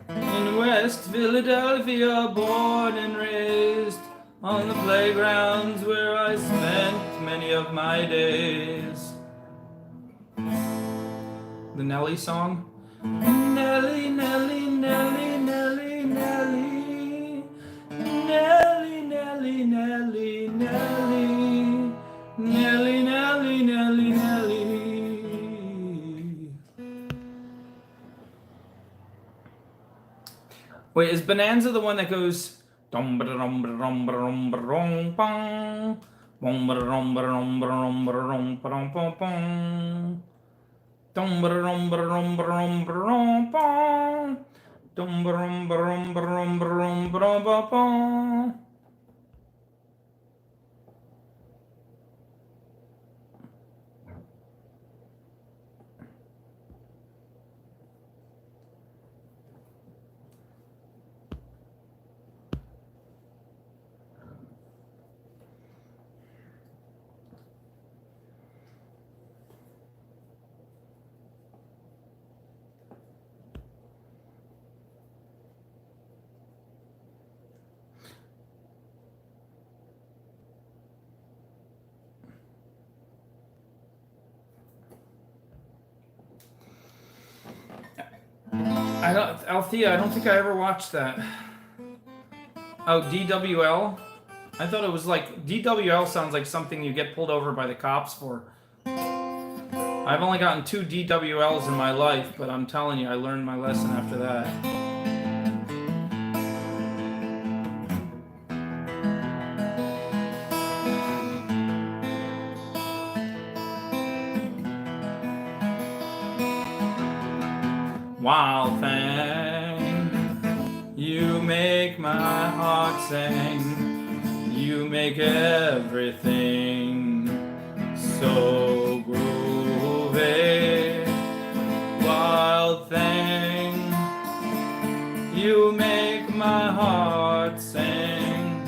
In West Philadelphia, born and raised on the playgrounds where I spent many of my days. The Nelly song. Nelly, Nelly, Nelly, Nelly, Nelly, Nelly, Nelly, Nelly, Nelly, Nelly, Nelly, Nelly, Nelly. Wait, is Bonanza the one that goes dum ba dum ba dum ba dum ba dum bong bong ba dum ba dum ba dum ba dum ba dum bong bong dum ba dum ba dum ba dum ba dum bong dum ba dum ba dum ba dum ba dum ba dum ba bong. Althea, I don't think I ever watched that. Oh, DWL? I thought it was like, DWL sounds like something you get pulled over by the cops for. I've only gotten 2 DWLs in my life, but I'm telling you, I learned my lesson after that. Wild thing, you make my heart sing. You make everything so groovy. Wild thing, you make my heart sing.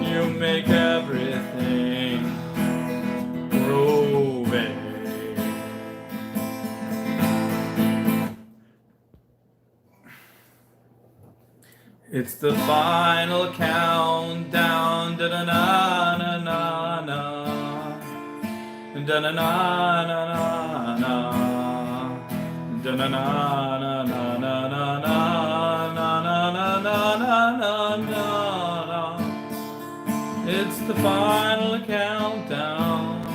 You make everything groovy. It's the final countdown, da na na na na na, da na na na na na, da na na na na na na na na na na na. It's the final countdown.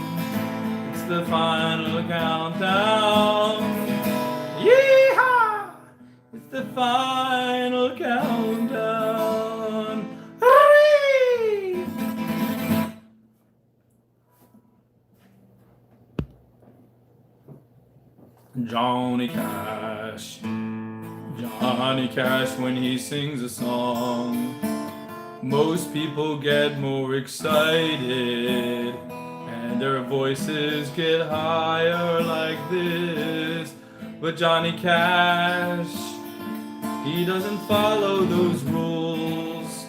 It's the final countdown. Yeehaw! It's the final countdown. Hurry! Johnny Cash. Johnny Cash, when he sings a song, most people get more excited and their voices get higher like this. But Johnny Cash, he doesn't follow those rules.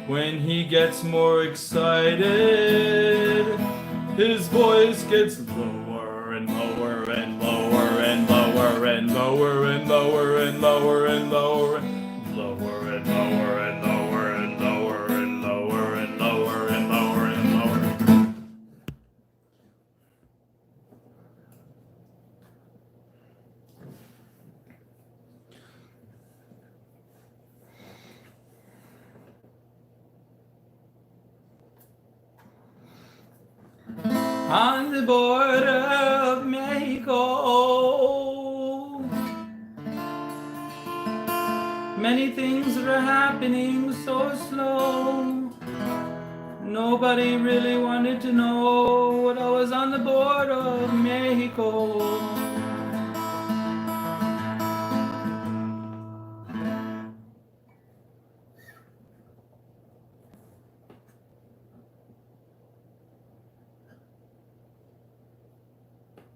When he gets more excited, his voice gets lower and lower and lower and lower and lower and lower and lower and lower and lower and lower and lower and lower and lower and lower and lower and lower. On the border of Mexico, many things are happening so slow. Nobody really wanted to know what I was on the border of Mexico.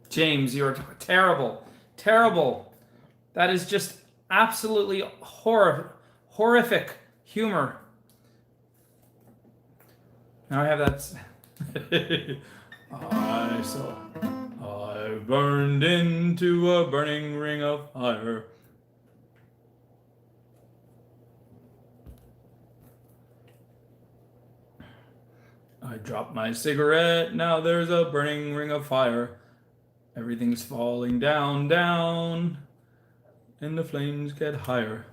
James, you're terrible. Terrible. That is just absolutely horrific humor. Now I have that. I burned into a burning ring of fire. I dropped my cigarette, now there's a burning ring of fire. Everything's falling down, down, and the flames get higher.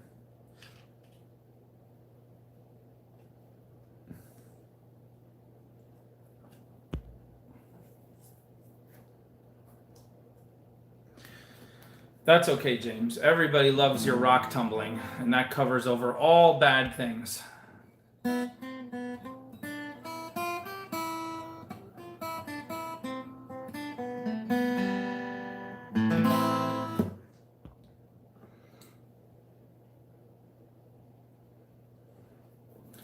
That's okay, James. Everybody loves your rock tumbling, and that covers over all bad things.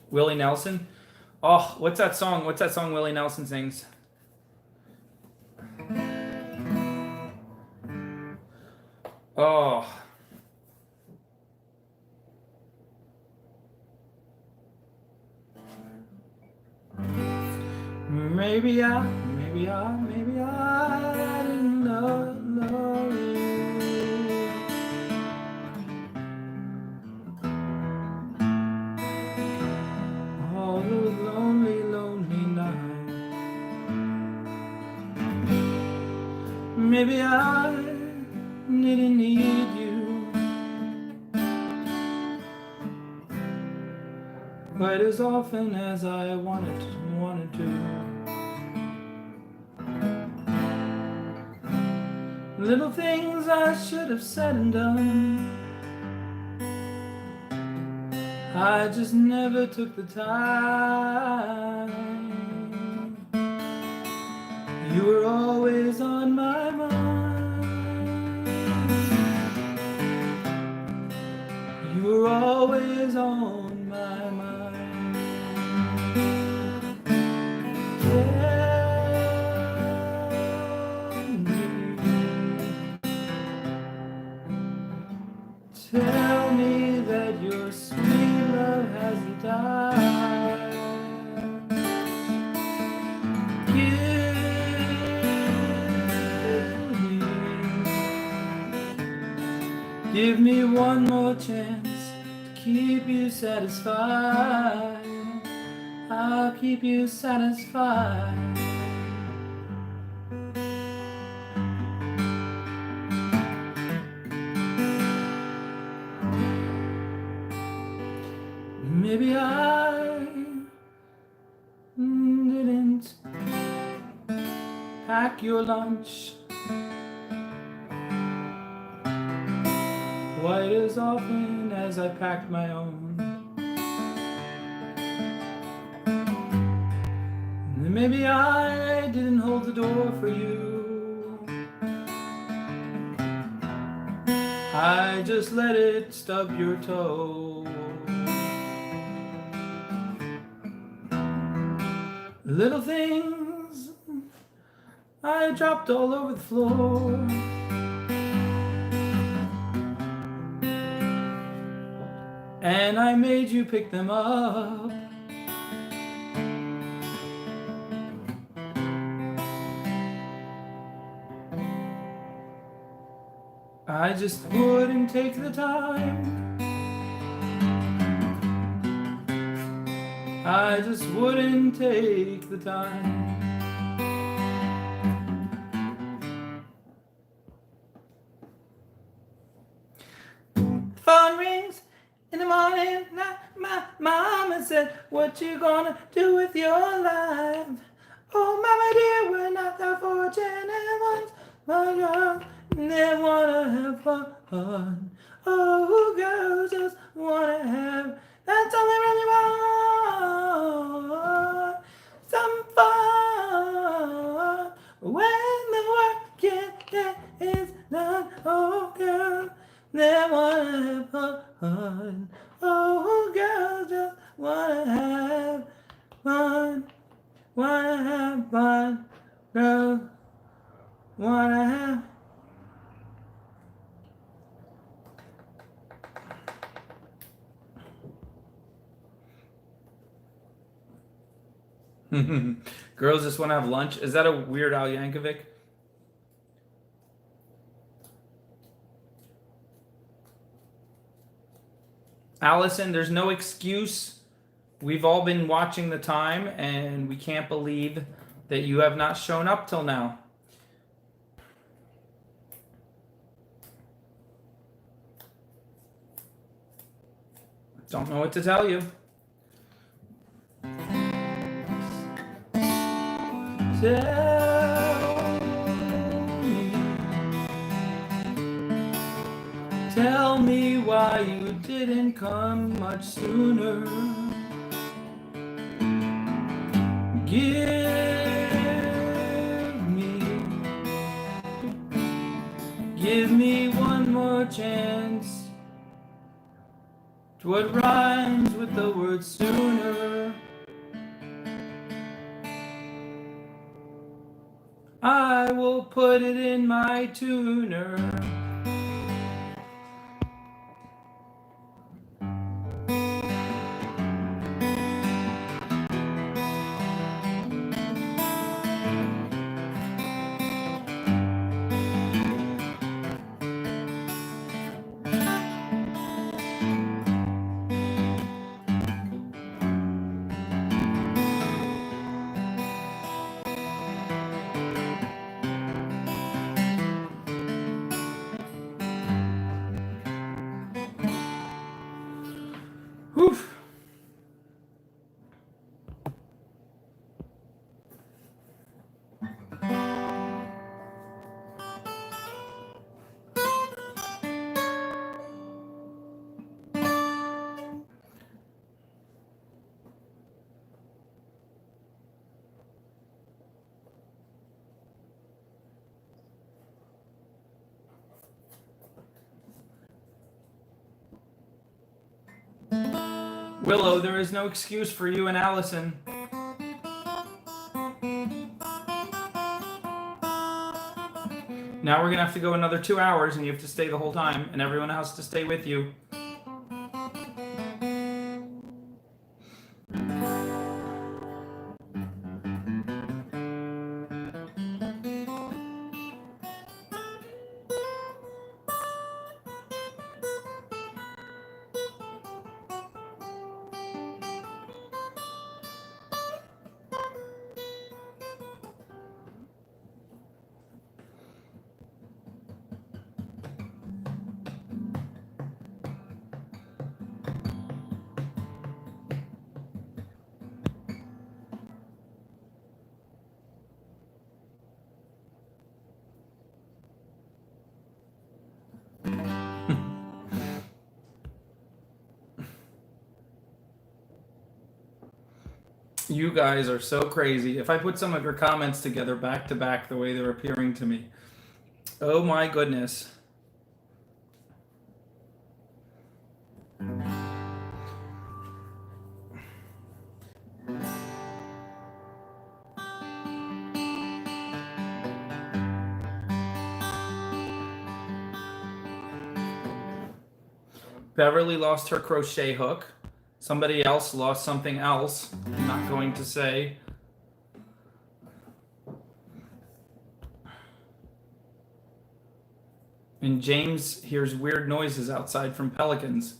Willie Nelson. Oh, what's that song? What's that song Willie Nelson sings? Oh. Maybe I didn't love you. All those lonely, lonely nights. Maybe I didn't need you quite as often as I wanted to. Little things I should have said and done, I just never took the time. You were always on my mind. You were always on my mind. Tell me that your sweet love hasn't died. Give me one more chance to keep you satisfied. I'll keep you satisfied. Maybe I didn't pack your lunch quite as often as I packed my own. And maybe I didn't hold the door for you. I just let it stub your toe. Little things I dropped all over the floor. And I made you pick them up. I just wouldn't take the time. I just wouldn't take the time. Phone rings in the morning. My mama said, what you gonna do with your life? Oh, mama dear, we're not the fortunate ones, but girls, they wanna have fun. Oh, girls just wanna have, that's all they really want. Some fun when the work is done. Oh, girls, they wanna have fun. Oh, girls just wanna have fun. Wanna have fun. Girls wanna have. Girls just want to have lunch. Is that a Weird Al Yankovic? Allison, there's no excuse. We've all been watching the time, and we can't believe that you have not shown up till now. Don't know what to tell you. Tell me Tell me why you didn't come much sooner. Give me one more chance. What rhymes with the word sooner? I will put it in my tuner. Whew. Willow, there is no excuse for you and Allison. Now we're gonna have to go another 2 hours and you have to stay the whole time and everyone else to stay with you. You guys are so crazy. If I put some of your comments together back to back the way they're appearing to me, oh my goodness. Beverly lost her crochet hook. Somebody else lost something else. I'm not going to say. And James hears weird noises outside from pelicans.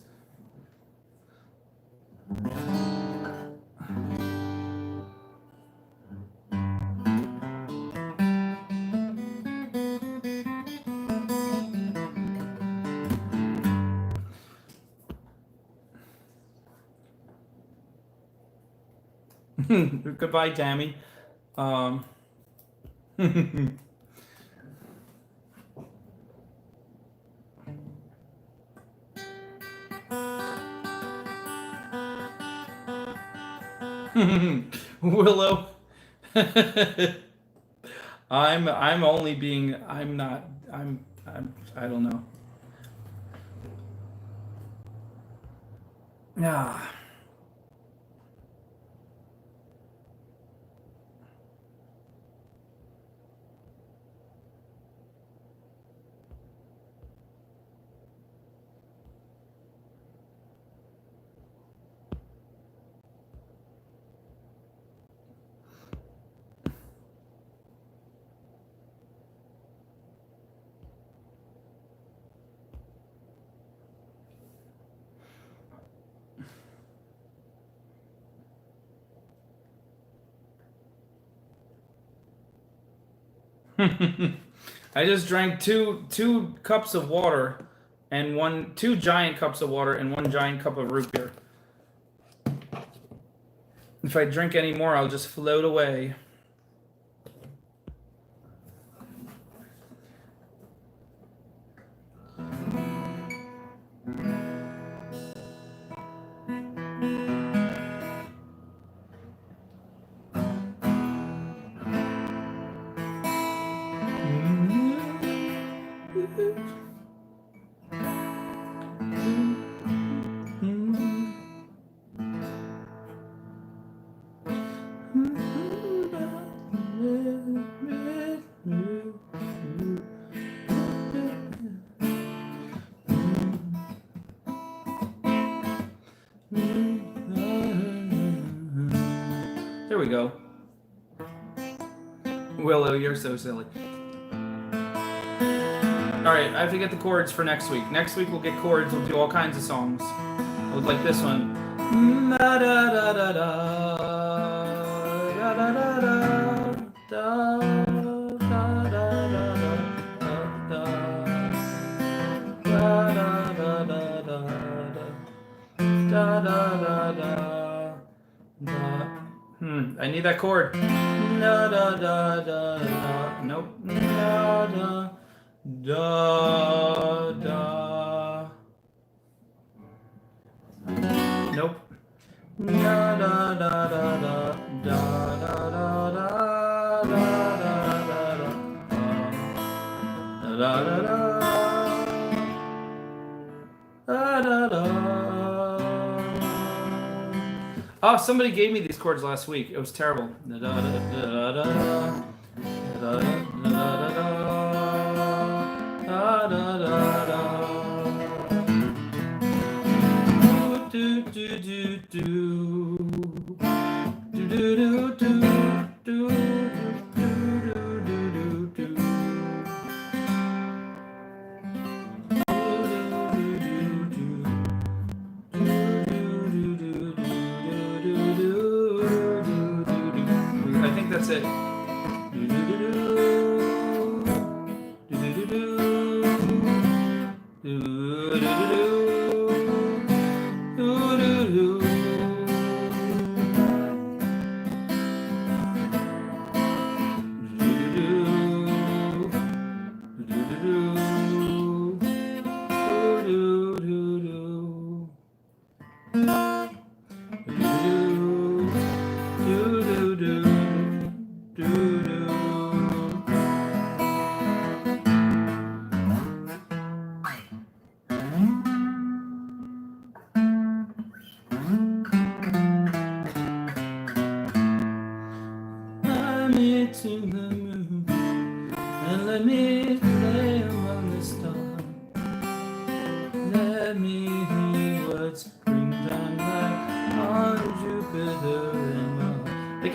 Goodbye, Tammy. Willow. I'm only being I'm not I'm I don't know. Ah. I just drank two cups of water and two giant cups of water and 1 giant cup of root beer. If I drink any more, I'll just float away. There we go. Willow, you're so silly. Alright, I have to get the chords for next week. Next week we'll get chords, we'll do all kinds of songs. Like this one. Da da da da da da da da da I need that chord. Da da da da da. Nope. Da da da da. Nope. Da da da da da da da da da da da da da da. Oh, somebody gave me these chords last week. It was terrible. Da da da da da da da da da da. Do do do do do do do do do do do. I think that's it.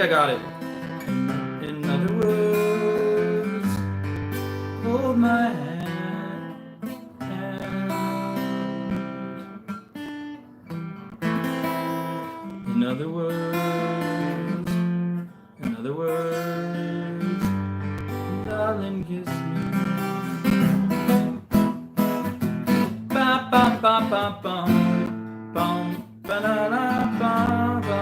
I got it. In other words, hold my hand. In other words, darling, kiss me. Ba ba ba ba bum bum ba da da ba ba.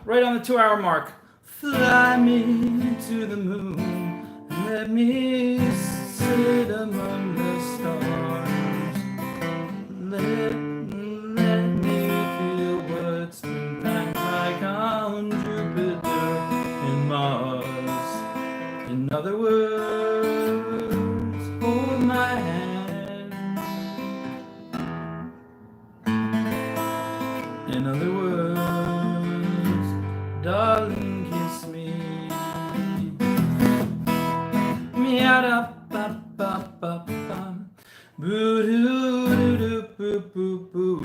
Right on the 2-hour mark. Fly me to the moon, let me sit among the stars. Let me feel what springtime's like on Jupiter and Mars. In other words, hold my hand. In other words, darling, kiss me. Meow da ba ba ba ba. Boo doo doo doo boo boo boo.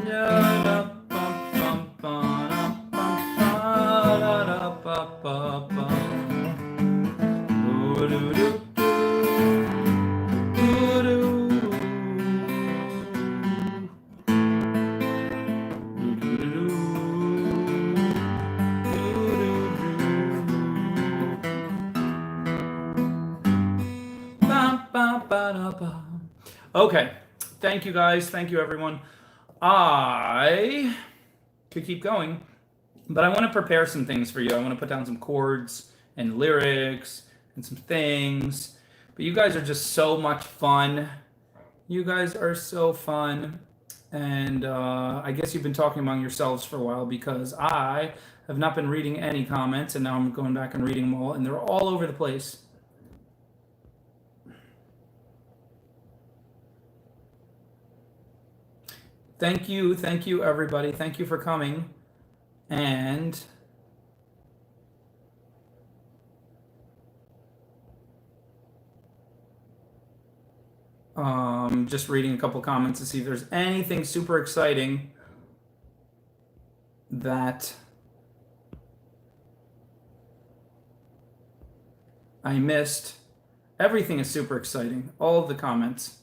Da da ba ba ba da ba ba ba. Boo doo doo doo. Boo doo. Okay. Thank you guys. Thank you everyone. I could keep going, but I want to prepare some things for you. I want to put down some chords and lyrics and some things. But you guys are just so much fun. You guys are so fun. And I guess you've been talking among yourselves for a while because I have not been reading any comments, and now I'm going back and reading them all, and they're all over the place. Thank you everybody. Thank you for coming. And just reading a couple comments to see if there's anything super exciting that I missed. Everything is super exciting, all of the comments,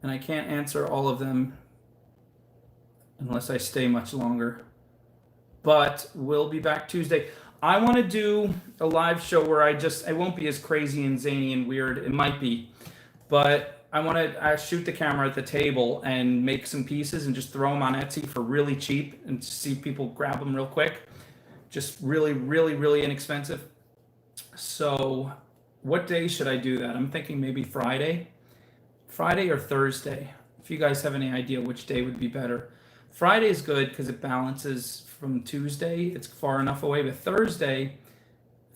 and I can't answer all of them unless I stay much longer. But we'll be back Tuesday. I want to do a live show where I won't be as crazy and zany and weird. It might be, but I want to shoot the camera at the table and make some pieces and just throw them on Etsy for really cheap and see people grab them real quick. Just really, really, really inexpensive. So what day should I do that? I'm thinking maybe Friday or Thursday. If you guys have any idea which day would be better. Friday is good because it balances from Tuesday. It's far enough away, but Thursday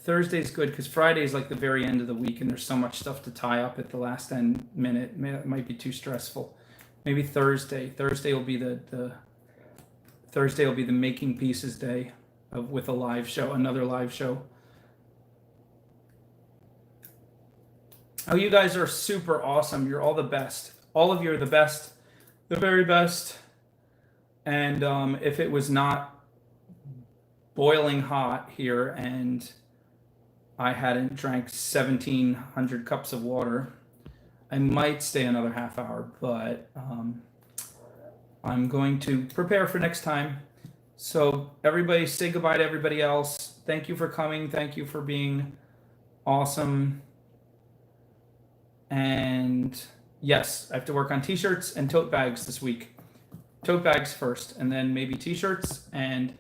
is good because Friday is like the very end of the week and there's so much stuff to tie up at the last minute. It might be too stressful. Maybe Thursday. Thursday will be the making pieces day with a live show, another live show. Oh, you guys are super awesome. You're all the best. All of you are the best, the very best. And if it was not boiling hot here and I hadn't drank 1,700 cups of water, I might stay another half hour, but I'm going to prepare for next time. So everybody say goodbye to everybody else. Thank you for coming. Thank you for being awesome. And yes, I have to work on t-shirts and tote bags this week. Tote bags first, and then maybe t-shirts, and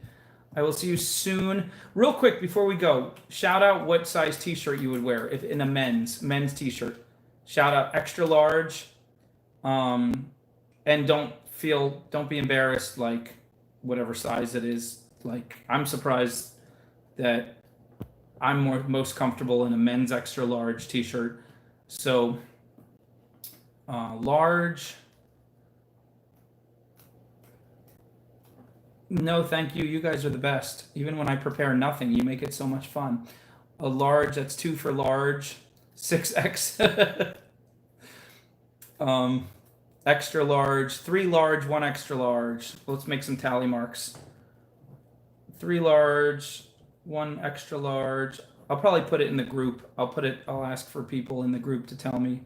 I will see you soon. Real quick before we go, shout out what size t-shirt you would wear if in a men's t-shirt. Shout out extra large, and don't be embarrassed, like whatever size it is. Like I'm surprised that I'm most comfortable in a men's extra large t-shirt. So large. No, thank you. You guys are the best. Even when I prepare nothing, you make it so much fun. A large, that's 2 for large. 6X. Extra large. 3 large, 1 extra large. Let's make some tally marks. 3 large, 1 extra large. I'll probably put it in the group. I'll ask for people in the group to tell me.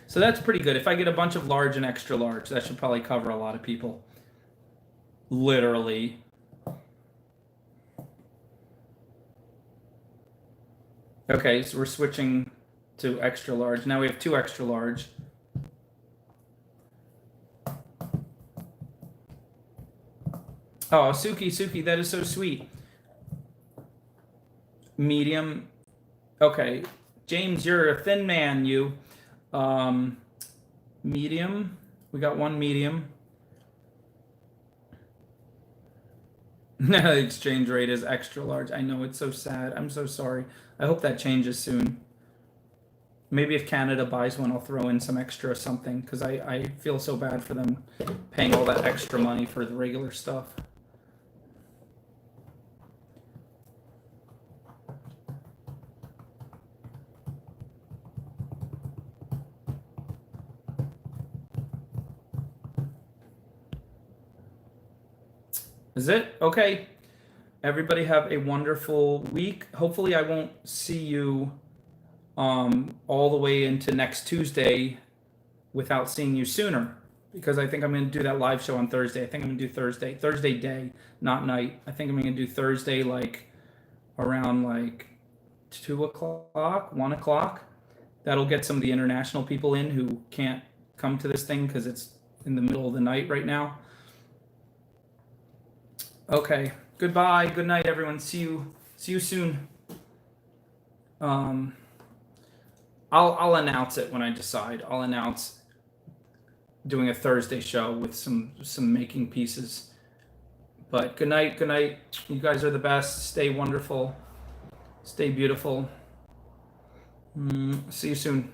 So that's pretty good. If I get a bunch of large and extra large, that should probably cover a lot of people. Literally. Okay, so we're switching to extra large. Now we have 2 extra large. Oh, Suki, that is so sweet. Medium. Okay, James, you're a thin man, you. Medium. We got 1 medium. The exchange rate is extra large. I know, it's so sad. I'm so sorry. I hope that changes soon. Maybe if Canada buys one, I'll throw in some extra something because I feel so bad for them paying all that extra money for the regular stuff. Is it? Okay. Everybody have a wonderful week. Hopefully I won't see you all the way into next Tuesday without seeing you sooner. because I think I'm going to do that live show on Thursday. I think I'm going to do Thursday day, not night. I think I'm going to do Thursday like around like 2 o'clock, 1 o'clock. That'll get some of the international people in who can't come to this thing because it's in the middle of the night right now. Okay. Goodbye. Good night, everyone. See you soon. I'll announce it when I decide. I'll announce doing a Thursday show with some making pieces. But good night. Good night. You guys are the best. Stay wonderful. Stay beautiful. See you soon.